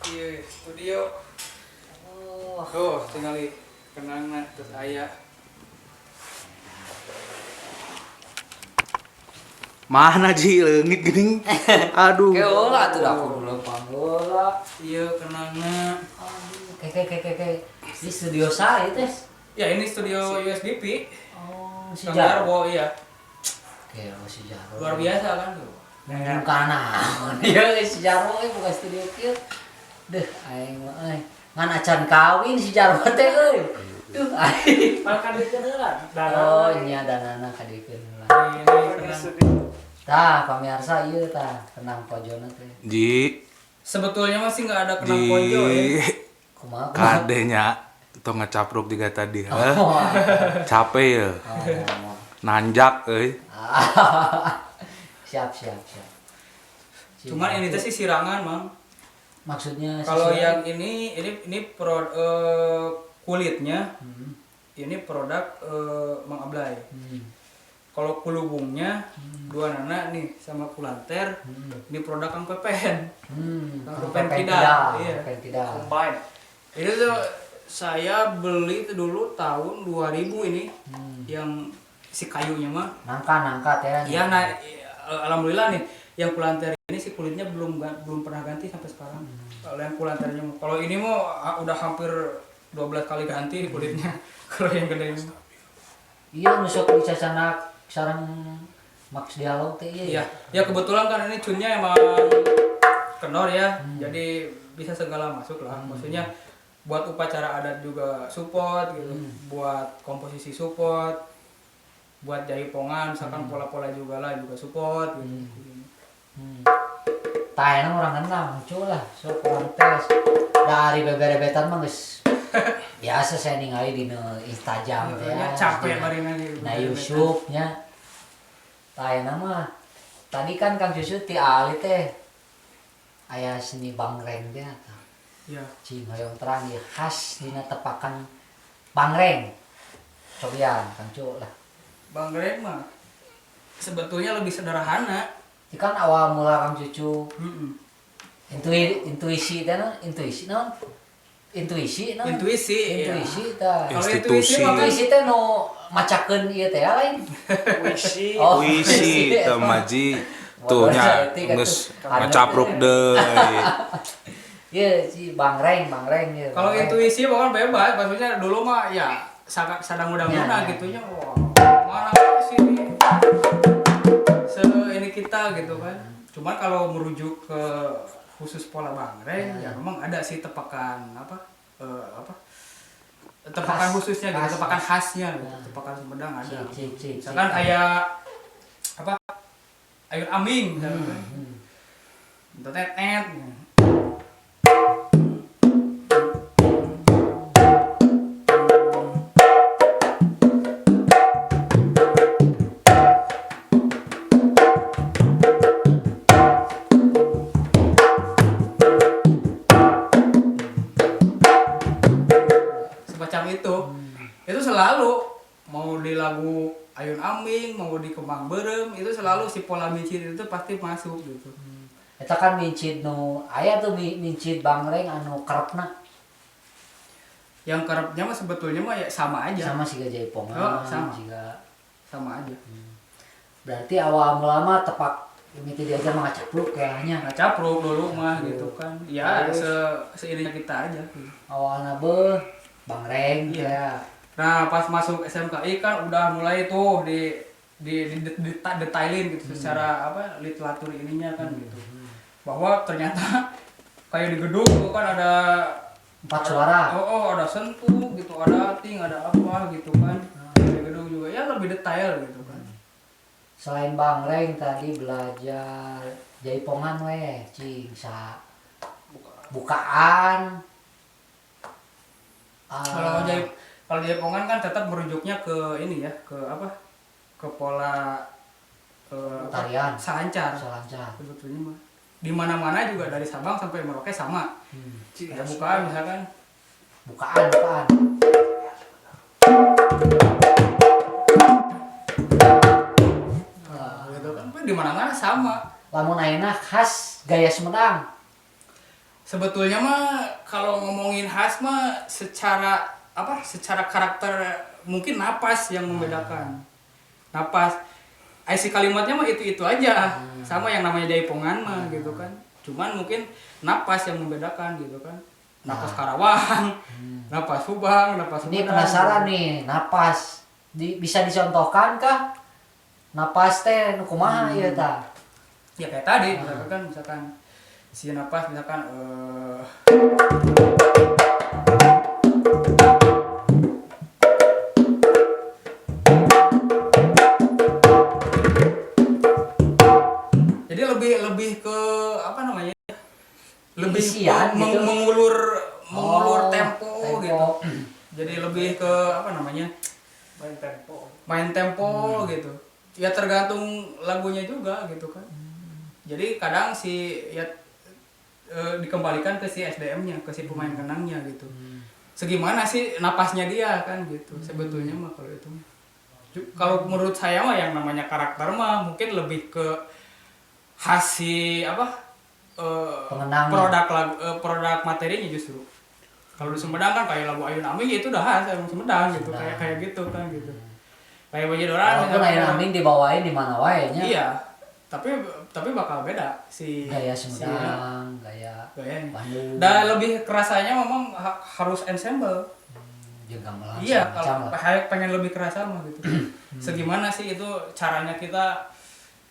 [SPEAKER 4] Iya, studio.
[SPEAKER 1] Oh,
[SPEAKER 4] Tuh, tinggal kenangna terus aya.
[SPEAKER 2] Mana Ji leungit geuning. Aduh.
[SPEAKER 1] keola tuh aku dulu panggola.
[SPEAKER 4] Iya, kenangna.
[SPEAKER 1] Aduh, kayak di studio saya teh.
[SPEAKER 4] Ya, ini studio USBP.
[SPEAKER 1] Oh, si
[SPEAKER 4] Kang
[SPEAKER 1] Jarwo.
[SPEAKER 4] Jarwo, iya.
[SPEAKER 1] Oke, si Jarwo.
[SPEAKER 4] Luar biasa kan tuh.
[SPEAKER 1] Ngomong kana. Iya, si Jarwo buka studio kieu. Deh, aing mah euy. Ngan acan kawin si Jarwo teh euy. Duh, aing.
[SPEAKER 5] Makan di kenelan.
[SPEAKER 1] Oh, nya danana kadikeun lah.
[SPEAKER 4] Ini kenang.
[SPEAKER 1] Tah, pamirsa ieu tah, kenang pojona teh.
[SPEAKER 2] Ji,
[SPEAKER 4] Sebetulnya masih nggak ada kenang pojo ya.
[SPEAKER 2] Ji.
[SPEAKER 1] Kumaha?
[SPEAKER 2] Kadenya tong ngecapruk juga tadi. Heh.
[SPEAKER 1] Oh,
[SPEAKER 2] Capek ya.
[SPEAKER 1] oh.
[SPEAKER 2] Nanjak euy.
[SPEAKER 1] Siap.
[SPEAKER 4] Cuman ini tuh sih sirangan, Mang.
[SPEAKER 1] Maksudnya
[SPEAKER 4] Kalau
[SPEAKER 1] sisi-
[SPEAKER 4] yang ini kulitnya
[SPEAKER 1] Hmm.
[SPEAKER 4] ini produk Mang Ablay.
[SPEAKER 1] Hmm.
[SPEAKER 4] Kalau kulubungnya dua nana nih sama kulanter ini produk Kang Pepen. Kang Pepen Kidal. Iya.
[SPEAKER 1] Pepen Kidal.
[SPEAKER 5] Combine.
[SPEAKER 4] Itu tuh saya beli itu dulu tahun 2000 ini yang si kayunya mah.
[SPEAKER 1] Nangka teh.
[SPEAKER 4] Iya, nah alhamdulillah nih yang kulanter ini si kulitnya belum pernah ganti sampai sekarang. Kalau yang kulanternya, kalau ini mau udah hampir 12 kali ganti kulitnya. Kalau yang gede ini.
[SPEAKER 1] Iya, nusuk di cacana sareng Max Dialog teh
[SPEAKER 4] Iya,
[SPEAKER 1] iya.
[SPEAKER 4] ya kebetulan kan ini cunnya emang kendor ya. Jadi bisa segala masuk lah. Maksudnya buat upacara adat juga support gitu. Buat komposisi support. Buat jaipongan misalkan pola-pola juga lah juga support gitu.
[SPEAKER 1] Tayana orang kenal, muncul lah, sok orang tes. Dari beberebetan mah geus biasa saya ningali di Instagram teh.
[SPEAKER 4] Ya, capek bari nanti.
[SPEAKER 1] Nah, YouTube-nya. Tayana mah tadi kan Kang Cucu ti ali teh aya seni bangreng teh.
[SPEAKER 4] Ya.
[SPEAKER 1] Cing hoyong terang ieu khas dina tepakan bangreng. Cobian Kang Cu lah.
[SPEAKER 4] Bang Greg mah sebetulnya lebih sederhana.
[SPEAKER 1] Itu kan awal mula Kang Cucu
[SPEAKER 4] Mm-mm.
[SPEAKER 1] intuisi teh intuisi non intuisi non
[SPEAKER 4] Intuisi, iya.
[SPEAKER 1] intuisi tah.
[SPEAKER 4] Kalau
[SPEAKER 2] Institusi.
[SPEAKER 4] intuisi mah kan
[SPEAKER 1] Intuisi teh nu macakeun ieu teh lain.
[SPEAKER 5] Wisi.
[SPEAKER 1] Oh,
[SPEAKER 2] Puisi teu mah Ji. Tuh nya geus ngecapruk deui.
[SPEAKER 1] Iya si bangreng ya.
[SPEAKER 4] kalau intuisi bahkan bebas, maksudnya dulu mah ya sadang mudah-mudah
[SPEAKER 1] Ya.
[SPEAKER 4] gitunya. Wah, mana sih ini kita gitu kan. Cuman kalau merujuk ke khusus pola bangreng ya memang ada sih tepakan tepakan
[SPEAKER 1] Khas.
[SPEAKER 4] khususnya gitu,
[SPEAKER 1] Khas.
[SPEAKER 4] tepakan khasnya gitu.
[SPEAKER 1] Ya.
[SPEAKER 4] Tepakan Sumedang ada.
[SPEAKER 1] Cik.
[SPEAKER 4] Misalkan kayak air ambing misalkan. Tetet. Semacam itu selalu mau di lagu Ayun Ambing, mau di Kembang Berem, itu selalu si pola mincit itu pasti masuk gitu.
[SPEAKER 1] Eta kan mincit nu aya tuh mincit bangreng anu kerepna
[SPEAKER 4] Yang kerapnya mah sebetulnya mah ya sama aja.
[SPEAKER 1] sama siga jaipongan
[SPEAKER 4] Oh, sama. Sama aja.
[SPEAKER 1] Berarti awal mula mah tepak mimiti diajar mah ngacapluk kayaknya.
[SPEAKER 4] Nah, capruk dulu mah gitu kan. Ya seininya kita aja.
[SPEAKER 1] Awalna beuh bangreng
[SPEAKER 4] Iya.
[SPEAKER 1] ya.
[SPEAKER 4] Nah, pas masuk SMKI kan udah mulai tuh di detailin gitu secara apa literatur ininya kan gitu. Bahwa ternyata kayak di gedung itu kan ada
[SPEAKER 1] 4 suara.
[SPEAKER 4] ada sentuh gitu, ada ting, ada apa gitu kan. Di gedung juga ya lebih detail gitu kan.
[SPEAKER 1] Selain Bang Reng tadi belajar jaipongan weh, cing sa bukaan.
[SPEAKER 4] Kalau jaipongan kan tetap merujuknya ke ini ya, ke apa? Ke pola
[SPEAKER 1] Tarian.
[SPEAKER 4] selancar.
[SPEAKER 1] Selancar.
[SPEAKER 4] Sebetulnya mah di mana-mana juga dari Sabang sampai Merauke sama. Kayak bukaan misalkan.
[SPEAKER 1] Bukaan.
[SPEAKER 4] Gitu kan. Di mana-mana sama.
[SPEAKER 1] Lamun ayeuna khas gaya Sumedang.
[SPEAKER 4] Sebetulnya mah kalau ngomongin khas mah secara apa? Secara karakter mungkin napas yang membedakan. Napas. Isi kalimatnya mah itu aja. Sama yang namanya jaipongan mah gitu kan. Cuman mungkin napas yang membedakan gitu kan. Napas Karawang, napas Subang, napas
[SPEAKER 1] Ini
[SPEAKER 4] Sumedang.
[SPEAKER 1] penasaran nih, napas bisa dicontohkan kah? Napas teh nu kumaha ieu tah?
[SPEAKER 4] Ya kayak tadi misalkan si napas misalkan jadi lebih ke apa namanya? Lebih
[SPEAKER 1] Isian gitu.
[SPEAKER 4] mengulur
[SPEAKER 1] Oh,
[SPEAKER 4] tempo gitu. Jadi lebih ke apa namanya? Main tempo gitu. Ya tergantung lagunya juga gitu kan. Jadi kadang si ya dikembalikan ke si SDM-nya, ke si pemain kenangnya gitu. Segimana sih napasnya dia kan gitu. Sebetulnya mah kalau itu. Kalau menurut saya mah yang namanya karakter mah mungkin lebih ke hasil apa? Produk materinya justru. Kalau di Sumedang kan kayak lagu Ayun Aming itu udah khas emang Sumedang gitu, kayak gitu kan gitu. Kayak Bajid Orang
[SPEAKER 1] Walaupun Ayun Aming dibawain di mana wae nya.
[SPEAKER 4] Iya. Tapi bakal beda si
[SPEAKER 1] Gaya Sumedang, gaya
[SPEAKER 4] gayanya.
[SPEAKER 1] Bandung.
[SPEAKER 4] Dan lebih kerasanya memang harus ensemble.
[SPEAKER 1] Juga malah
[SPEAKER 4] Iya,
[SPEAKER 1] macam
[SPEAKER 4] kalau
[SPEAKER 1] lah.
[SPEAKER 4] pengen lebih kerasa mah gitu. Segimana sih itu caranya kita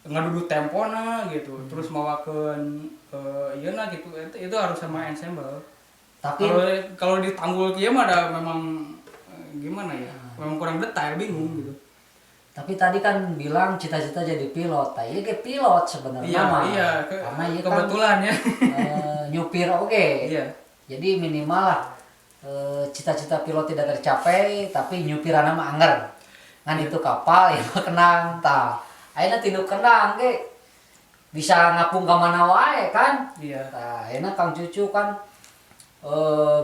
[SPEAKER 4] ngaduduk tempona gitu, terus mawakeun ieu gitu. Itu harus sama ensemble.
[SPEAKER 1] Tapi
[SPEAKER 4] Kalau di Tanggul kieu mah ada memang gimana ya? Memang kurang detail, bingung gitu.
[SPEAKER 1] tapi tadi kan bilang cita-cita jadi pilot. Tah ieu ge pilot sebenarnya mah. Karena ieu kan
[SPEAKER 4] kebetulan ya.
[SPEAKER 1] nyupir oge.
[SPEAKER 4] Iya.
[SPEAKER 1] Jadi minimal lah cita-cita pilot tidak tercapai tapi nyupiranna mah angger. Ngan itu kapal yang kenang tah. Ayeuna tinu kenang ge bisa ngapung ka mana wae kan.
[SPEAKER 4] Iya.
[SPEAKER 1] Tah ayeuna Kang Cucu kan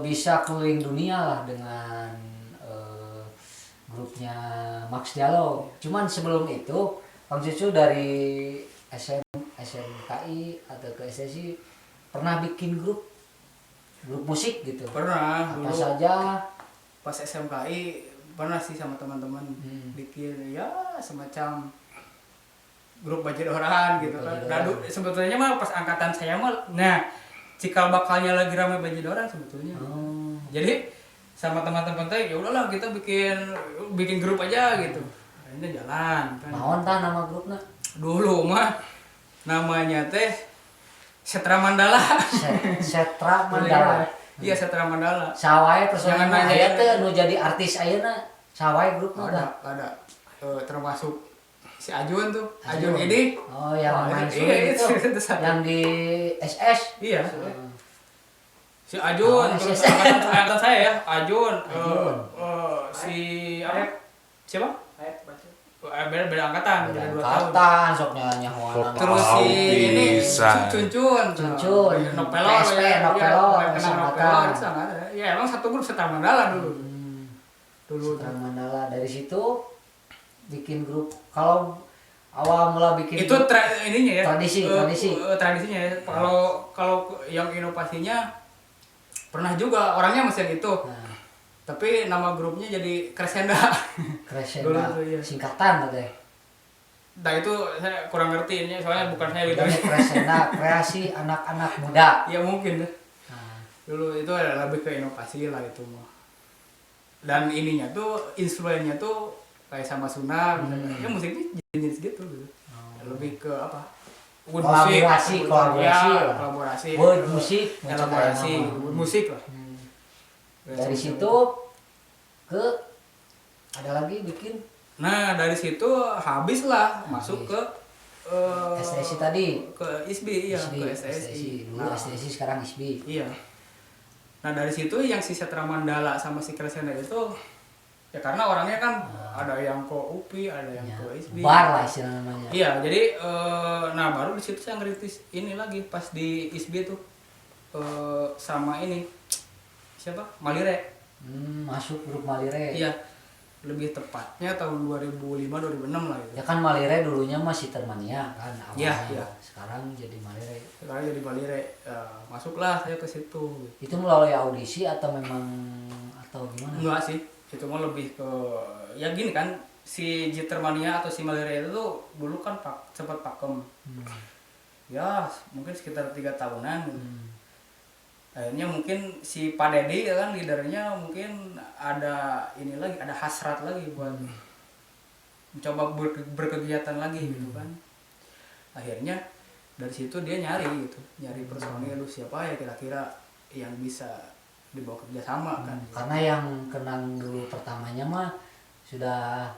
[SPEAKER 1] bisa keliling dunia lah dengan grupnya Max Dialog. Cuman sebelum itu Kang Cucu dari SMKI atau ke SSI pernah bikin grup musik gitu.
[SPEAKER 4] Pernah
[SPEAKER 1] Apa
[SPEAKER 4] dulu
[SPEAKER 1] saja?
[SPEAKER 4] pas SMKI pernah sih sama teman-teman bikin ya semacam grup Bajid Orang gitu kan. Sebetulnya mah pas angkatan saya mah cikal bakalnya lagi rame Bajid Orang sebetulnya. Jadi sama teman-teman teh ya udahlah kita bikin grup aja gitu. Akhirnya jalan kan.
[SPEAKER 1] Naon tah nama grupnya?
[SPEAKER 4] Dulu mah namanya teh Setra Mandala.
[SPEAKER 1] Setra Mandala.
[SPEAKER 4] Iya Setra Mandala.
[SPEAKER 1] Sawae personil
[SPEAKER 4] Jangan nanya
[SPEAKER 1] aya
[SPEAKER 4] ya.
[SPEAKER 1] teh nu jadi artis ayeuna sawae grupna tah.
[SPEAKER 4] Ada termasuk si Ajun tuh.
[SPEAKER 1] Ajun.
[SPEAKER 4] Ajun ini.
[SPEAKER 1] Oh, yang main
[SPEAKER 4] iya,
[SPEAKER 1] sulit itu.
[SPEAKER 4] itu satu.
[SPEAKER 1] Yang di SS.
[SPEAKER 4] Iya. Si Ajun, terus angkatan saya ya, Ajun. Si apa? Siapa? Beda angkatan, beda 2 tahun.
[SPEAKER 1] Angkatan sok nyawa.
[SPEAKER 4] Terus si ini
[SPEAKER 2] bisa.
[SPEAKER 4] Cuncun. Nopelor
[SPEAKER 1] PSP,
[SPEAKER 4] ya.
[SPEAKER 1] Nopelor,
[SPEAKER 4] Kenal
[SPEAKER 1] angkatan.
[SPEAKER 4] Nopelor itu sangat. Ya emang satu grup Setra Mandala dulu.
[SPEAKER 1] Setra Mandala dari situ bikin grup. Kalau awal mula bikin
[SPEAKER 4] Itu
[SPEAKER 1] grup,
[SPEAKER 4] ininya ya.
[SPEAKER 1] Tradisinya
[SPEAKER 4] Ya. Kalau yang inovasinya pernah juga orangnya masih yang itu.
[SPEAKER 1] Nah,
[SPEAKER 4] Tapi nama grupnya jadi Crescenda.
[SPEAKER 1] Crescenda,
[SPEAKER 4] Dulu tuh, iya.
[SPEAKER 1] singkatan katanya.
[SPEAKER 4] Nah itu saya kurang ngerti ini soalnya bukan saya
[SPEAKER 1] Dari
[SPEAKER 4] leader.
[SPEAKER 1] Crescenda, kreasi anak-anak muda.
[SPEAKER 4] Ya mungkin deh.
[SPEAKER 1] Nah,
[SPEAKER 4] Dulu itu ada lebih ke inovasi lah itu mah. Dan ininya tuh instrumennya tuh kayak sama Sunda, misalnya. Ya musiknya lebih ke apa? Wood
[SPEAKER 1] Kolaborasi,
[SPEAKER 4] musik,
[SPEAKER 1] kolaborasi
[SPEAKER 4] ya,
[SPEAKER 1] lah.
[SPEAKER 4] kolaborasi,
[SPEAKER 1] Wood musik,
[SPEAKER 4] elaborasi,
[SPEAKER 1] nama.
[SPEAKER 4] wood musik lah.
[SPEAKER 1] Dari situ ke ada lagi bikin
[SPEAKER 4] Nah dari situ habis lah masuk ke
[SPEAKER 1] STSI tadi.
[SPEAKER 4] ke ISBI ya, ke
[SPEAKER 1] STSI.
[SPEAKER 4] STSI.
[SPEAKER 1] Dulu STSI sekarang ISBI.
[SPEAKER 4] Iya. Nah dari situ yang si Setra Mandala sama si Crescendo itu ya karena orangnya kan ada yang ke UPI, ada yang
[SPEAKER 1] Ya,
[SPEAKER 4] ke ISBI.
[SPEAKER 1] bar lah istilah namanya.
[SPEAKER 4] Iya, jadi nah baru di situ saya ngeritis ini lagi pas di ISBI tuh sama ini siapa? Malire.
[SPEAKER 1] Masuk grup Malire.
[SPEAKER 4] Iya. Lebih tepatnya tahun 2005 2006 lah itu.
[SPEAKER 1] Ya kan Malire dulunya masih Termania kan awalnya.
[SPEAKER 4] Iya.
[SPEAKER 1] Sekarang jadi Malire.
[SPEAKER 4] Sekarang jadi Malire. Masuklah saya ke situ.
[SPEAKER 1] Itu melalui audisi atau memang atau gimana?
[SPEAKER 4] Enggak sih, itu mah lebih ke ya gini kan si Jitermania atau si Malire itu tuh dulu kan sempat pakem. Ya mungkin sekitar 3 tahunan. Akhirnya mungkin si Pak Dedi ya kan leadernya mungkin ada ini lagi, ada hasrat lagi buat mencoba berkegiatan lagi gitu kan. Akhirnya dari situ dia nyari personil lu siapa ya kira-kira yang bisa dibawa kerjasama kan.
[SPEAKER 1] Karena yang kenang dulu pertamanya mah sudah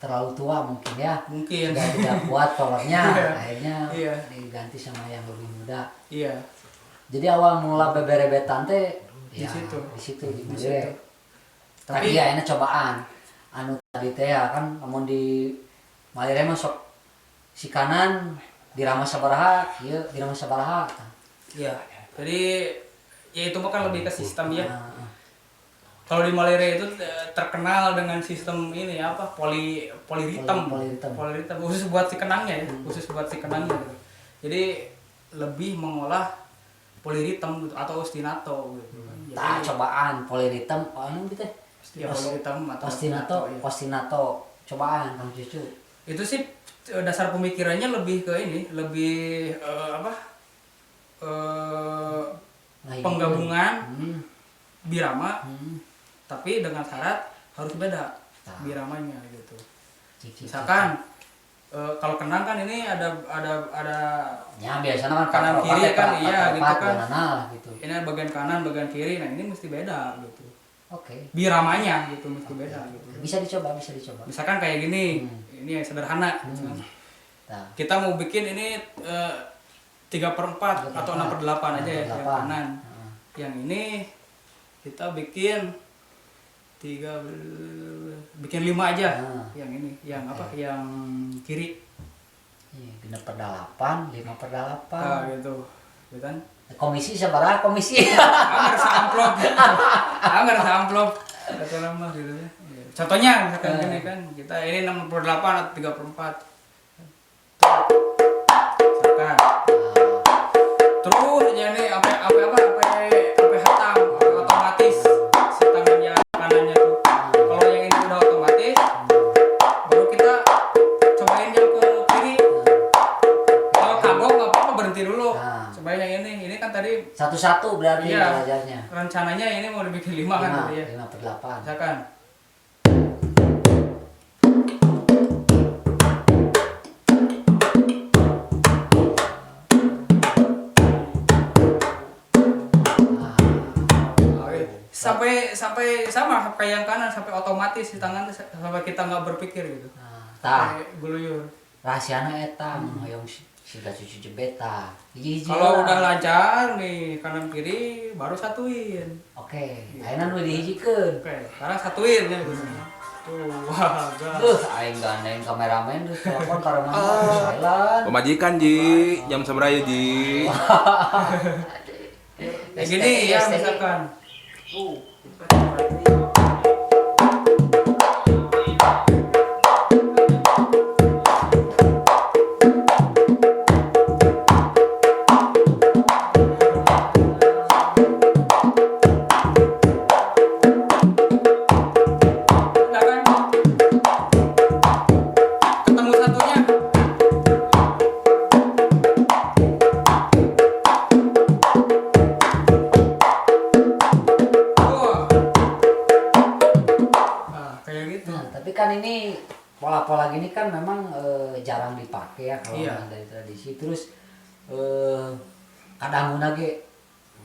[SPEAKER 1] terlalu tua mungkin ya.
[SPEAKER 4] Mungkin.
[SPEAKER 1] Sudah tidak kuat powernya.
[SPEAKER 4] Iya.
[SPEAKER 1] Akhirnya
[SPEAKER 4] Iya.
[SPEAKER 1] diganti sama yang lebih muda.
[SPEAKER 4] Iya.
[SPEAKER 1] Jadi awal mula beberebetan teh
[SPEAKER 4] Di
[SPEAKER 1] ya,
[SPEAKER 4] situ.
[SPEAKER 1] di situ di
[SPEAKER 4] Di
[SPEAKER 1] Malire.
[SPEAKER 4] situ.
[SPEAKER 1] Tapi
[SPEAKER 4] Tapi-
[SPEAKER 1] ya ini cobaan. Anu tadi teh ya kan namun di Malire mah sok si kanan di Rama Sabaraha, ieu di Rama Sabaraha.
[SPEAKER 4] Iya. Jadi ya itu mah kan lebih ke sistem ya.
[SPEAKER 1] Nah,
[SPEAKER 4] Kalau di Malire itu terkenal dengan sistem ini apa poliritem.
[SPEAKER 1] Poliritem.
[SPEAKER 4] Khusus buat si kenangnya ya, khusus buat si kenangnya gitu. Jadi lebih mengolah poliritem gitu atau ostinato gitu. Jadi,
[SPEAKER 1] tak cobaan poliritem anu gitu.
[SPEAKER 4] ya poliritem atau
[SPEAKER 1] Ostinato,
[SPEAKER 4] ya.
[SPEAKER 1] ostinato cobaan Kang Cucu.
[SPEAKER 4] Itu sih dasar pemikirannya lebih ke ini, lebih apa?
[SPEAKER 1] Nah, itu.
[SPEAKER 4] Penggabungan
[SPEAKER 1] Hmm.
[SPEAKER 4] birama tapi dengan syarat harus beda
[SPEAKER 1] Nah.
[SPEAKER 4] biramanya gitu.
[SPEAKER 1] Cik.
[SPEAKER 4] Misalkan kalau kenang kan ini ada
[SPEAKER 1] Ya biasanya kan
[SPEAKER 4] kanan kiri kan, iya gitu kan.
[SPEAKER 1] gitu.
[SPEAKER 4] Ini bagian kanan, bagian kiri. Nah, ini mesti beda gitu.
[SPEAKER 1] Oke.
[SPEAKER 4] Biramanya gitu mesti beda gitu.
[SPEAKER 1] Bisa dicoba.
[SPEAKER 4] Misalkan kayak gini. Ini yang sederhana gitu kan.
[SPEAKER 1] Nah,
[SPEAKER 4] Kita mau bikin ini 3/4 atau 6/8 aja ya yang
[SPEAKER 1] 6/8.
[SPEAKER 4] kanan. Yang ini kita bikin 5 aja. Yang ini, yang apa? Yang kiri.
[SPEAKER 1] Iya, 6/8, 5/8.
[SPEAKER 4] Gitu. Gitu kan?
[SPEAKER 1] Komisi sabaraha komisi.
[SPEAKER 4] Nggak ada amplop. Nggak ada amplop. Kata nama gitu ya. Contohnya misalkan gini kan, kita ini 6/8 atau 3/4. Misalkan. Terus ya ini apa hatam otomatis si tangan yang kanannya tuh. Kalau yang ini udah otomatis, baru kita cobain yang ke kiri. Kalau kagok nggak apa-apa berhenti dulu.
[SPEAKER 1] Nah.
[SPEAKER 4] Cobain yang ini kan tadi
[SPEAKER 1] Satu-satu berarti
[SPEAKER 4] Iya.
[SPEAKER 1] belajarnya.
[SPEAKER 4] rencananya ini mau dibikin 5 kan tadi ya.
[SPEAKER 1] 5/8.
[SPEAKER 4] Misalkan sampai sama kayak yang kanan sampai otomatis di tangan tuh, sampai kita nggak berpikir gitu.
[SPEAKER 1] Tah,
[SPEAKER 4] Kayak geluyur.
[SPEAKER 1] rahasiana eta mun hoyong siga cucu jebeta. Hiji-hiji
[SPEAKER 4] Kalau
[SPEAKER 1] lah.
[SPEAKER 4] udah lancar nih kanan kiri baru satuin.
[SPEAKER 1] Oke, ayeuna nu dihijikeun.
[SPEAKER 4] Oke, sekarang satuin ya gitu. Tuh, wah, gas.
[SPEAKER 1] Aing gandeng kameramen terus telepon karena silent.
[SPEAKER 2] Pemajikan Ji, jam seberapa Ji?
[SPEAKER 4] Kayak gini ya
[SPEAKER 1] STI.
[SPEAKER 4] misalkan. Udah kan? Ketemu satunya. Wah. Nah, kayak gitu.
[SPEAKER 1] Nah, tapi kan ini pola-pola gini kan memang jarang dipakai ya kalau
[SPEAKER 4] Iya.
[SPEAKER 1] dari tradisi. Terus kadang ge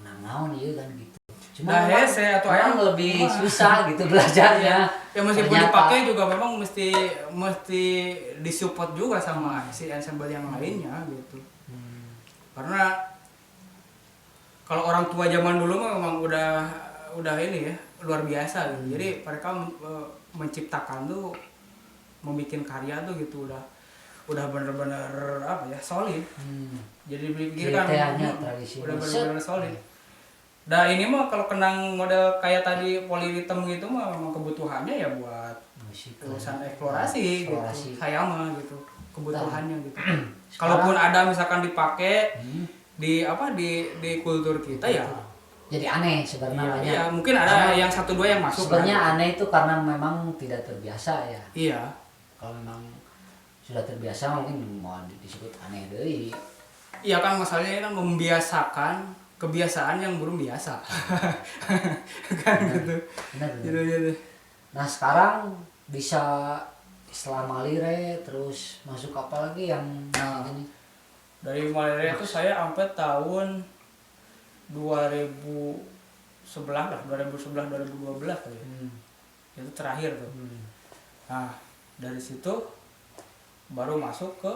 [SPEAKER 1] naon ieu kan gitu.
[SPEAKER 4] Nah,
[SPEAKER 1] memang-
[SPEAKER 4] hese atau
[SPEAKER 1] memang
[SPEAKER 4] aya
[SPEAKER 1] lebih
[SPEAKER 4] mah.
[SPEAKER 1] susah gitu belajarnya.
[SPEAKER 4] Ya meskipun
[SPEAKER 1] Ternyata.
[SPEAKER 4] dipakai juga memang mesti disupport juga sama si ensemble yang lainnya gitu. Karena kalau orang tua zaman dulu mah memang udah ini ya luar biasa gitu. Jadi mereka menciptakan tuh membuat karya tuh gitu udah bener-bener apa ya solid. Jadi dipikirkan
[SPEAKER 1] Ceritanya tradisi
[SPEAKER 4] udah
[SPEAKER 1] musik.
[SPEAKER 4] bener-bener solid. Nah ini mah kalau kenang model kayak tadi poliritem gitu mah memang kebutuhannya ya buat
[SPEAKER 1] Musik
[SPEAKER 4] urusan eksplorasi gitu. Saya mah gitu kebutuhannya gitu.
[SPEAKER 1] Sekarang-
[SPEAKER 4] Kalaupun ada misalkan dipakai di kultur kita ya.
[SPEAKER 1] Jadi aneh sebenarnya.
[SPEAKER 4] Iya, mungkin ada
[SPEAKER 1] Karena
[SPEAKER 4] yang satu dua yang masuk.
[SPEAKER 1] Sebenarnya
[SPEAKER 4] lah.
[SPEAKER 1] aneh itu karena memang tidak terbiasa ya.
[SPEAKER 4] Iya.
[SPEAKER 1] Kalau memang sudah terbiasa mungkin mau disebut aneh deui.
[SPEAKER 4] Iya kan masalahnya kan membiasakan kebiasaan yang belum biasa. Kan gitu.
[SPEAKER 1] Benar, benar.
[SPEAKER 4] Gitu.
[SPEAKER 1] Nah sekarang bisa setelah Malire terus masuk apa lagi yang ini?
[SPEAKER 4] Dari Malaria itu saya sampai tahun 2011 lah, 2011 kali. Itu terakhir tuh. Nah, dari situ baru masuk ke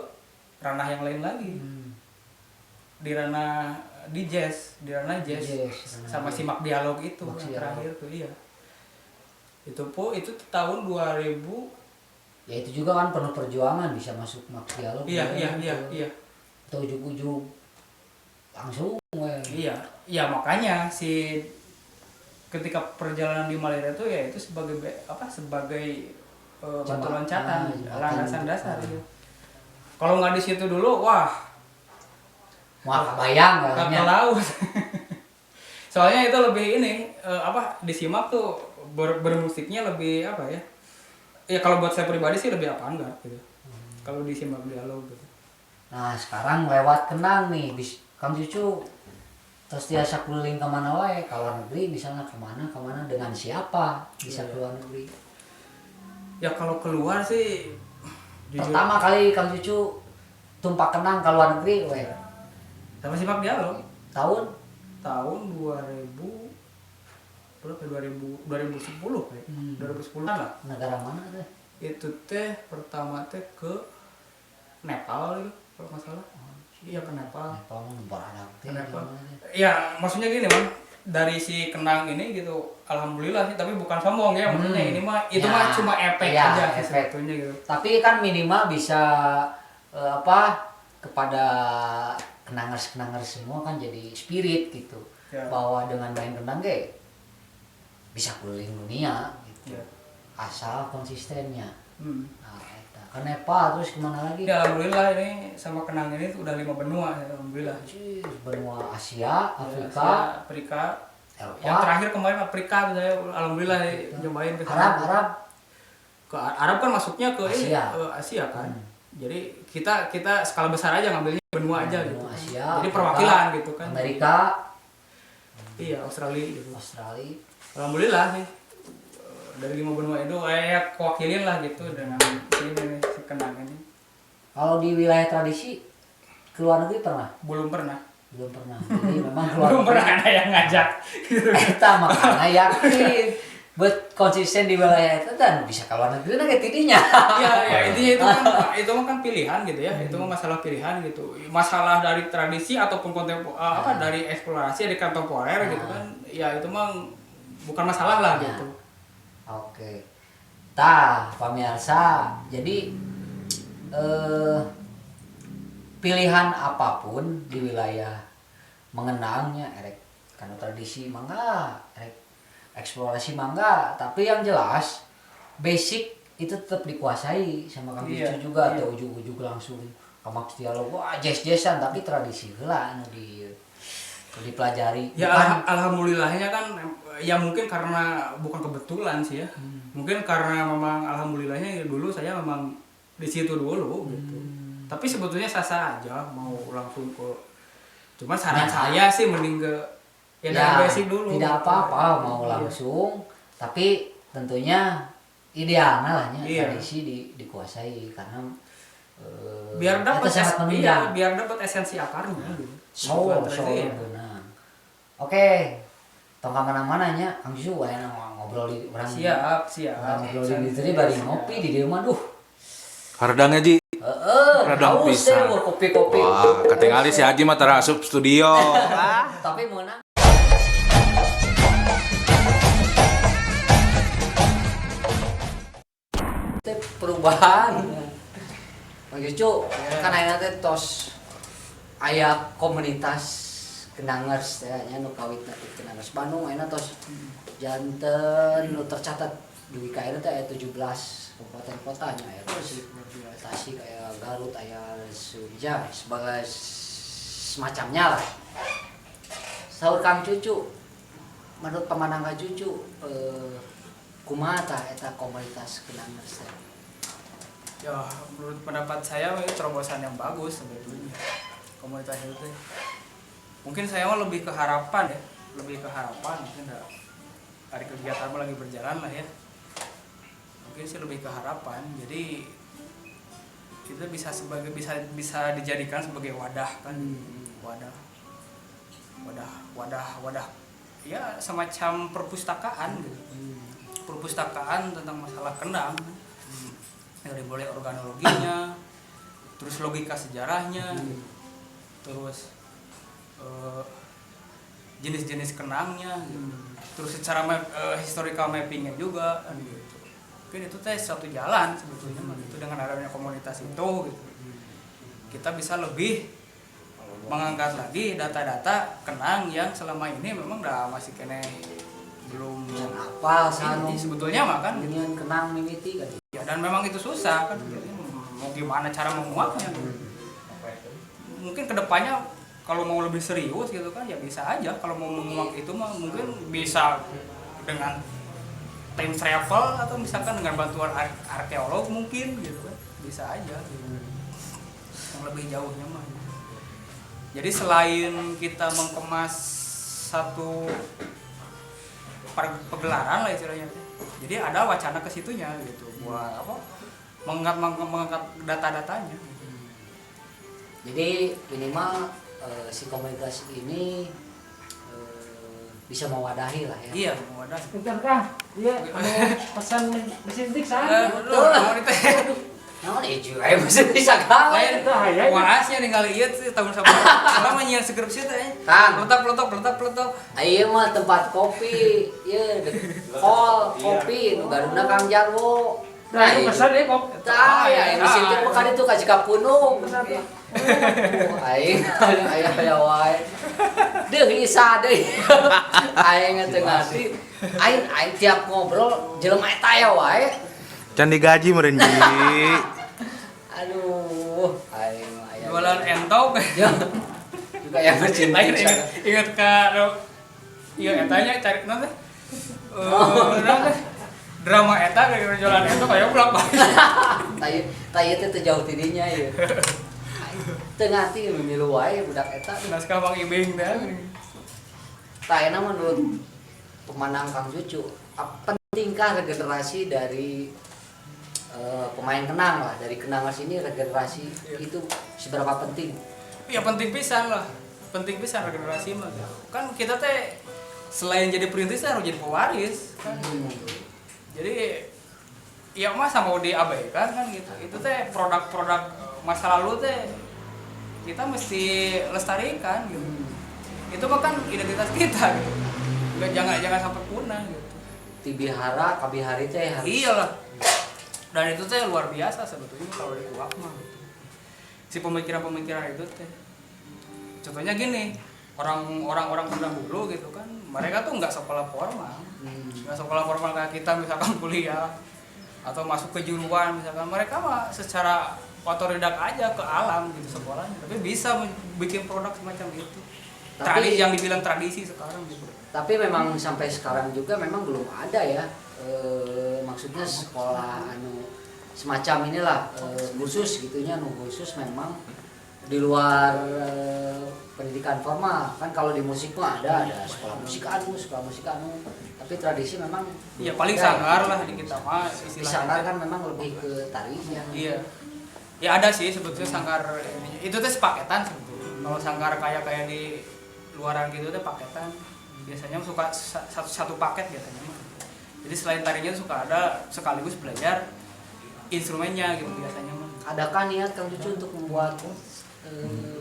[SPEAKER 4] ranah yang lain lagi. Di ranah jazz, ranah sama simak dialog itu
[SPEAKER 1] Simak
[SPEAKER 4] yang
[SPEAKER 1] dialog.
[SPEAKER 4] terakhir tuh iya. Itu tahun 2000.
[SPEAKER 1] Ya itu juga kan penuh perjuangan bisa masuk Max Dialog.
[SPEAKER 4] Iya.
[SPEAKER 1] Atau ujuk-ujuk langsung
[SPEAKER 4] Iya, makanya ketika perjalanan di Malaria itu ya itu sebagai batu loncatan, landasan dasar. Iya. Kalau nggak di situ dulu, wah,
[SPEAKER 1] Wah kebayang
[SPEAKER 4] ke
[SPEAKER 1] kayaknya.
[SPEAKER 4] laut. Soalnya itu lebih disimak tuh bermusiknya lebih apa ya? Ya kalau buat saya pribadi sih lebih apa enggak gitu. Kalau disimak dialog gitu.
[SPEAKER 1] Nah sekarang lewat Kenang nih, Kang Cucu terus biasa keliling kemana wae, ke luar negeri misalnya kemana dengan siapa bisa ke luar negeri.
[SPEAKER 4] Ya kalau keluar sih jujur
[SPEAKER 1] Pertama kali Kang Cucu tumpak Kenang ke luar negeri wae
[SPEAKER 4] sama simak dialog
[SPEAKER 1] tahun
[SPEAKER 4] tahun 2000 berapa 2010 kayak 2010 lah.
[SPEAKER 1] negara mana tuh?
[SPEAKER 4] Itu teh pertama teh ke Nepal gitu kalau nggak salah. Iya ke Nepal.
[SPEAKER 1] Nepal mah baradang teh.
[SPEAKER 4] Nepal.
[SPEAKER 1] gimana teh?
[SPEAKER 4] Ya maksudnya gini man, dari si Kenang ini gitu, alhamdulillah sih, tapi bukan sombong ya maksudnya ini mah itu
[SPEAKER 1] Ya,
[SPEAKER 4] mah cuma efek
[SPEAKER 1] ya,
[SPEAKER 4] aja sih
[SPEAKER 1] efek.
[SPEAKER 4] sebetulnya gitu.
[SPEAKER 1] Tapi kan minimal bisa kepada kenangers semua kan jadi spirit gitu.
[SPEAKER 4] Ya.
[SPEAKER 1] Bahwa dengan main Kenang ge bisa keliling dunia gitu.
[SPEAKER 4] Ya.
[SPEAKER 1] Asal konsistennya.
[SPEAKER 4] Hmm.
[SPEAKER 1] Nah, eta ke Nepal terus kemana lagi?
[SPEAKER 4] Ya alhamdulillah ini sama Kenang ini tuh udah 5 benua ya, alhamdulillah.
[SPEAKER 1] Cih, benua Asia, Afrika,
[SPEAKER 4] Asia, Afrika.
[SPEAKER 1] Eropa,
[SPEAKER 4] Yang terakhir kemarin Afrika tuh saya alhamdulillah nyobain ke sana.
[SPEAKER 1] Arab.
[SPEAKER 4] Ke Arab kan masuknya ke ini,
[SPEAKER 1] Asia.
[SPEAKER 4] Asia kan. Jadi kita skala besar aja ngambilnya benua aja gitu.
[SPEAKER 1] Benua Asia,
[SPEAKER 4] Jadi
[SPEAKER 1] Afrika,
[SPEAKER 4] perwakilan gitu kan.
[SPEAKER 1] Amerika,
[SPEAKER 4] Iya, Australia gitu.
[SPEAKER 1] Australia.
[SPEAKER 4] Alhamdulillah sih. Dari 5 benua itu kayak kewakilin lah gitu dengan ini nih, si Kenang ini.
[SPEAKER 1] Kalau di wilayah tradisi ke luar negeri pernah?
[SPEAKER 4] Belum pernah.
[SPEAKER 1] Belum pernah. Jadi memang keluar
[SPEAKER 4] Belum pernah ada yang ngajak gitu.
[SPEAKER 1] Eta makanya yakin buat konsisten di wilayah itu dan bisa ke luar negeri nage tidinya.
[SPEAKER 4] Iya, intinya itu kan pilihan gitu ya. Itu mah masalah pilihan gitu. Masalah dari tradisi ataupun dari eksplorasi dari kontemporer gitu kan. Ya itu mah bukan masalah lah gitu.
[SPEAKER 1] Oke. Tah, pemirsa. Jadi pilihan apapun di wilayah mengenangnya erek karena tradisi mangga, erek eksplorasi mangga, tapi yang jelas basic itu tetap dikuasai sama Kang
[SPEAKER 4] Iya,
[SPEAKER 1] Cucu juga
[SPEAKER 4] iya.
[SPEAKER 1] atau ujug-ujug langsung ke Max Dialog wah jazz-jazzan tapi tradisi heula anu dipelajari.
[SPEAKER 4] Ya
[SPEAKER 1] Bukan-
[SPEAKER 4] alhamdulillahnya kan ya mungkin karena bukan kebetulan sih ya. Mungkin karena memang alhamdulillahnya dulu saya memang di situ dulu gitu. Tapi sebetulnya sah-sah aja mau langsung ke cuma saran
[SPEAKER 1] Nah.
[SPEAKER 4] saya sih mending ke ya dari basic dulu.
[SPEAKER 1] Tidak apa-apa mau
[SPEAKER 4] Iya.
[SPEAKER 1] langsung, tapi tentunya idealnya lah ya,
[SPEAKER 4] Iya.
[SPEAKER 1] tradisi dikuasai karena
[SPEAKER 4] biar dapat
[SPEAKER 1] sangat menunjang.
[SPEAKER 4] biar dapat esensi akarnya gitu.
[SPEAKER 1] Oh,
[SPEAKER 4] Tradisi, ya.
[SPEAKER 1] benar. Oke. Tong ka mana-mana nya, Kang Juju wae ngobrol di urang.
[SPEAKER 4] Siap.
[SPEAKER 1] Ngobrol di dieu bari ngopi di dieu mah duh.
[SPEAKER 2] Hardangnya Ji. Radang
[SPEAKER 1] haus
[SPEAKER 2] pisan.
[SPEAKER 1] teh kopi-kopi.
[SPEAKER 2] Wah, katingali si Haji mah terasup studio.
[SPEAKER 1] Tapi meunang teh perubahan. Kang Juju, kan ayeuna teh tos aya komunitas Kenangers teh nya nu kawitna teh Kenangers Bandung ayeuna tos janten nu tercatat di KR teh aya 17 kabupaten kotanya aya Tasik aya Garut aya Surya sebagai semacamnya lah. Saur Kang Cucu menurut pemanang Kang Cucu kumaha tah eta komunitas Kenangers teh?
[SPEAKER 4] Ya, menurut pendapat saya ini terobosan yang bagus sebetulnya komunitas itu teh. Mungkin saya mah lebih ke harapan ya, mungkin hari kegiatan mah lagi berjalan lah ya. Mungkin sih lebih ke harapan. Jadi kita bisa dijadikan sebagai wadah kan, wadah ya semacam perpustakaan gitu. Perpustakaan tentang masalah kendang. Dari mulai organologinya, terus logika sejarahnya, terus jenis-jenis kenangnya, terus secara historical mappingnya juga, gitu. Mungkin itu teh satu jalan sebetulnya, itu dengan adanya komunitas itu, gitu. Kita bisa lebih mengangkat lagi data-data kenang yang selama ini memang masih kene belum
[SPEAKER 1] apa sanu
[SPEAKER 4] sebetulnya mah kan
[SPEAKER 1] dengan kenang mimiti kan.
[SPEAKER 4] Ya, dan memang itu susah kan, jadi mau gimana cara menguaknya. Mungkin kedepannya kalau mau lebih serius gitu kan ya bisa aja, kalau mau menguak itu mah mungkin bisa dengan time travel atau misalkan dengan bantuan arkeolog mungkin gitu kan, bisa aja gitu. Yang lebih jauhnya mah. Jadi selain kita mengemas satu pegelaran lah istilahnya, jadi ada wacana ke situnya gitu buat apa, mengangkat data-datanya.
[SPEAKER 1] Jadi minimal si komunitas ini bisa mewadahi lah ya.
[SPEAKER 4] Iya, mewadahi.
[SPEAKER 5] Bentar Kang, dia pesan mesin tik sana.
[SPEAKER 1] Naon ieu aya mesin bisa gawe.
[SPEAKER 4] Lain waasnya ningali ieu teh tahun sabaraha. Selama nyiar skripsi teh.
[SPEAKER 1] Kang,
[SPEAKER 4] Peletok.
[SPEAKER 1] ieu mah tempat kopi, ieu kol kopi nu garuna Kang Jarwo.
[SPEAKER 5] Nah, itu pesan ya kok.
[SPEAKER 1] Tah, ya mesin teh bukan itu ka Cika Punung. Aing aya wae. Deung isa deui. Aing teu ngarti. Aing tiap ngobrol jelema eta aya wae.
[SPEAKER 2] Can digaji meureun Ji.
[SPEAKER 1] Aduh, aing aya.
[SPEAKER 4] Jualan entok.
[SPEAKER 1] Juga yang bercinta.
[SPEAKER 4] Lain ingat ka ieu etanya cari naon teh? Drama eta gara-gara jualan entok aya bolak-balik.
[SPEAKER 1] Taya teh jauh tidinya ieu. Teu ngarti milu wae budak eta.
[SPEAKER 4] Naskah Bang Ibing teh.
[SPEAKER 1] Tayana menurut pemanang Kang Cucu, pentingkah regenerasi dari pemain kenang lah, dari Kenangers ini regenerasi itu seberapa penting?
[SPEAKER 4] Ya penting pisan lah. Penting pisan regenerasi mah. Kan kita teh selain jadi perintis harus jadi pewaris kan. Jadi ya masa mau diabaikan kan gitu. Itu teh produk-produk masa lalu teh kita mesti lestarikan gitu. Itu kan identitas kita gitu. Jangan sampai punah gitu.
[SPEAKER 1] Tibihara, kabihari teh harus.
[SPEAKER 4] Iyalah. Dan itu teh luar biasa sebetulnya kalau di UAK mah. Si pemikiran-pemikiran itu teh. Contohnya gini, orang-orang terdahulu gitu kan, mereka tuh nggak sekolah formal. Nggak sekolah formal kayak kita misalkan kuliah atau masuk ke juruan misalkan, mereka mah secara otodidak aja ke alam gitu sekolahnya, tapi bisa bikin produk semacam itu. Tradisi yang dibilang tradisi sekarang gitu.
[SPEAKER 1] Tapi memang sampai sekarang juga memang belum ada ya, maksudnya sekolah semacam inilah khusus gitunya, khusus memang di luar pendidikan formal kan. Kalau di musik mah ada sekolah musik anu, tapi tradisi memang
[SPEAKER 4] ya paling sangar lah di kita mah
[SPEAKER 1] istilahnya. Sangar kan memang lebih ke tarinya.
[SPEAKER 4] Iya. Ya ada sih sebetulnya sangkar itu teh sepaketan sebetulnya. Kalau sangkar kayak di luaran gitu teh paketan. Biasanya suka satu paket biasanya. Jadi selain tarinya suka ada sekaligus belajar instrumennya gitu biasanya mah.
[SPEAKER 1] Adakah niat Kang Cucu untuk membuat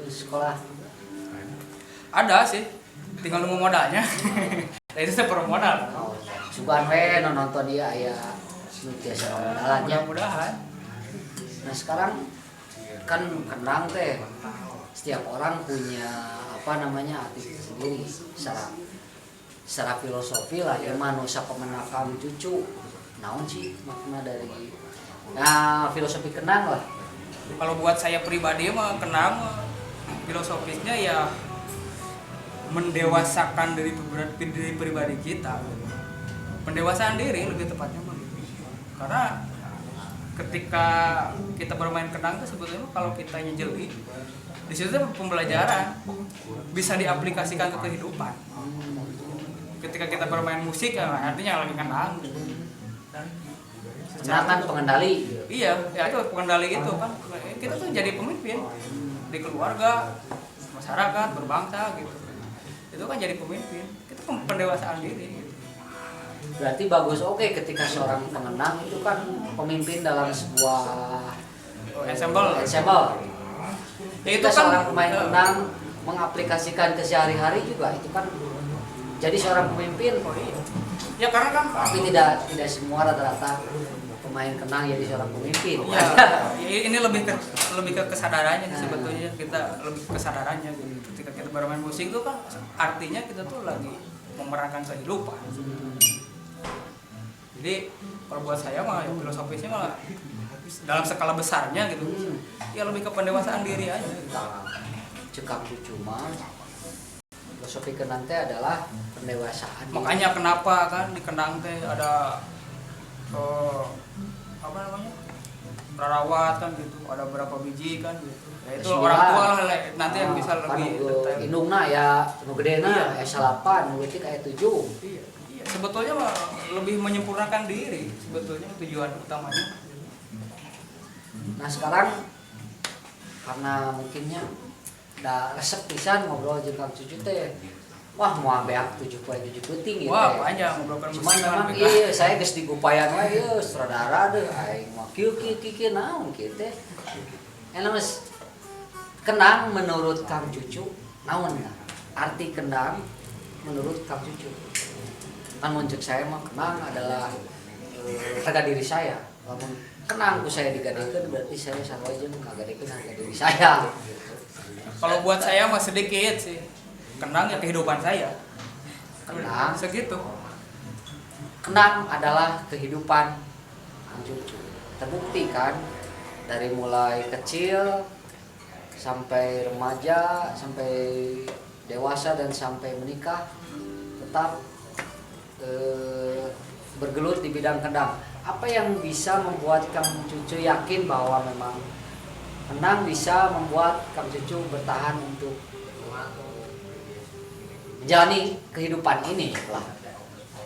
[SPEAKER 1] sekolah?
[SPEAKER 4] Ada sih, tinggal nunggu modalnya. Nah, itu seper modal.
[SPEAKER 1] Oh, sugan we nonton dia aya nu tiasa modalannya.
[SPEAKER 4] Mudah-mudahan.
[SPEAKER 1] Nah sekarang kan kenang teh setiap orang punya arti sendiri secara filosofi lah ya manusia pemenang Kang Cucu naon sih makna dari filosofi kenang lah.
[SPEAKER 4] Kalau buat saya pribadi mah kenang filosofisnya ya mendewasakan diri pribadi kita gitu. Pendewasaan diri lebih tepatnya mah gitu. Karena ketika kita bermain kenang itu sebetulnya kalau kita jeli di situ pembelajaran bisa diaplikasikan ke kehidupan. Ketika kita bermain musik ya artinya lagi kenang gitu.
[SPEAKER 1] Karena kan pengendali.
[SPEAKER 4] Iya, ya itu pengendali itu kan kita tuh jadi pemimpin di keluarga, masyarakat, berbangsa gitu. Itu kan jadi pemimpin. Itu pendewasaan diri. Gitu.
[SPEAKER 1] Berarti bagus ketika seorang pengenang itu kan pemimpin dalam sebuah
[SPEAKER 4] ensemble.
[SPEAKER 1] Ya, itu kan seorang pemain kenang mengaplikasikan ke sehari-hari juga itu kan jadi seorang pemimpin.
[SPEAKER 4] Ya karena kan
[SPEAKER 1] tapi tidak semua rata-rata pemain kenang jadi seorang pemimpin.
[SPEAKER 4] Ya, ini lebih ke kesadarannya sebetulnya kita lebih kesadarannya gitu. Ketika kita bermain musik itu kan artinya kita tuh lagi memerankan kehidupan. Jadi kalau buat saya mah ya, filosofisnya mah dalam skala besarnya gitu. Ya lebih ke pendewasaan diri aja. Gitu.
[SPEAKER 1] Cekak Cucu mah filosofi kenang teh adalah pendewasaan.
[SPEAKER 4] Makanya kenapa kan di kenang teh ada prarawat kan gitu, ada berapa biji kan gitu. Ya itu orang tua lah nanti yang bisa lebih detail.
[SPEAKER 1] Indungna ya nu gedena aya 8, nu leutik aya 7.
[SPEAKER 4] Iya. Sebetulnya mah lebih menyempurnakan diri sebetulnya tujuan utamanya.
[SPEAKER 1] Nah sekarang karena mungkinnya udah resep pisan ngobrol jeung Kang Cucu teh. Wah mau beak 7 puting gitu.
[SPEAKER 4] Wah panjang ngobrolkan
[SPEAKER 1] cuman memang iya saya geus digupayan we ieu sutradara deh aing mah kieu naon kieu teh. Mas kenang menurut Kang Cucu naon ya? Arti kenang menurut Kang Cucu. Kan muncul saya mah kenang adalah harga diri saya. Lamun kenang ku saya digadekeun berarti saya sarua jeung ngagadekeun harga diri saya.
[SPEAKER 4] Kalau buat saya mah sedikit sih. Kenang ya kehidupan saya.
[SPEAKER 1] Kenang
[SPEAKER 4] segitu.
[SPEAKER 1] Kenang adalah kehidupan Kang Cucu. Terbukti kan dari mulai kecil sampai remaja, sampai dewasa dan sampai menikah tetap bergelut di bidang kendang. Apa yang bisa membuat Kang Cucu yakin bahwa memang kenang bisa membuat Kang Cucu bertahan untuk menjalani kehidupan ini lah?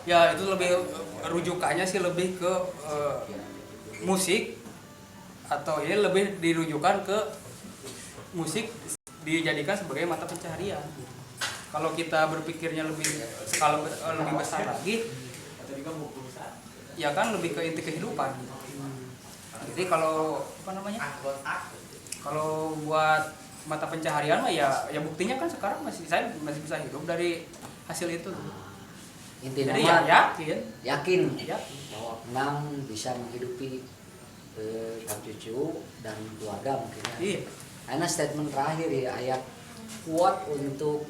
[SPEAKER 4] Ya itu lebih rujukannya sih lebih ke musik atau ya lebih dirujukan ke musik dijadikan sebagai mata pencaharian. Kalau kita berpikirnya lebih skala lebih besar lagi, ya kan lebih ke inti kehidupan. Jadi kalau kalau buat mata pencaharian mah ya buktinya kan sekarang saya masih bisa hidup dari hasil itu.
[SPEAKER 1] Intinya
[SPEAKER 4] jadi ya
[SPEAKER 1] yakin bahwa kenang bisa menghidupi Kang Cucu dan keluarga mungkin.
[SPEAKER 4] Iya.
[SPEAKER 1] Karena statement terakhir ya ayat kuat untuk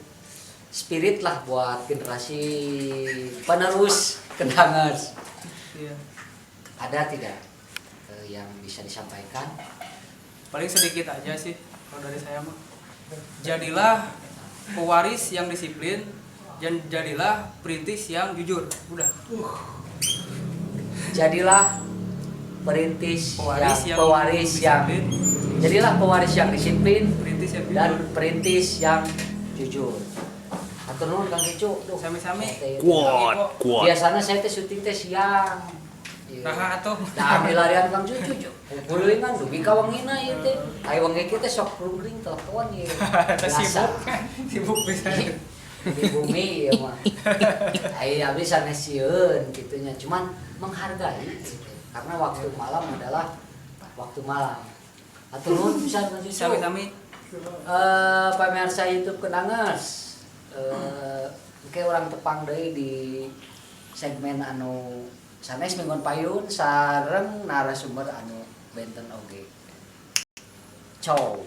[SPEAKER 1] spirit lah buat generasi penerus kendangers.
[SPEAKER 4] Iya.
[SPEAKER 1] Ada tidak yang bisa disampaikan?
[SPEAKER 4] Paling sedikit aja sih kalau dari saya mah. Jadilah pewaris yang disiplin dan jadilah perintis yang jujur. Udah.
[SPEAKER 1] Jadilah perintis
[SPEAKER 4] pewaris yang
[SPEAKER 1] jadilah pewaris yang disiplin
[SPEAKER 4] perintis yang jujur.
[SPEAKER 1] dan perintis yang jujur. Atur nuhun Kang Cucu.
[SPEAKER 4] Sami-sami.
[SPEAKER 2] Kuat.
[SPEAKER 1] Biasanya saya teh syuting teh siang.
[SPEAKER 4] Nah atuh.
[SPEAKER 1] Da milarian Kang Cucu. Puleuingan dugi ka wengina ieu teh. Ai wengi kieu teh sok rungring telepon ieu.
[SPEAKER 4] Eta sibuk. Sibuk pisan.
[SPEAKER 1] Di bumi ya mah. Ai abdi sanes sieun kitunya. Cuman menghargai gitu. Karena waktu malam adalah waktu malam. Atur nuhun pisan Kang Cucu.
[SPEAKER 4] Sami-sami.
[SPEAKER 1] Pemirsa YouTube Kenangers. Oke orang tepang deui di segmen anu sanes minggon payun sareng narasumber anu benten oge. Ciao.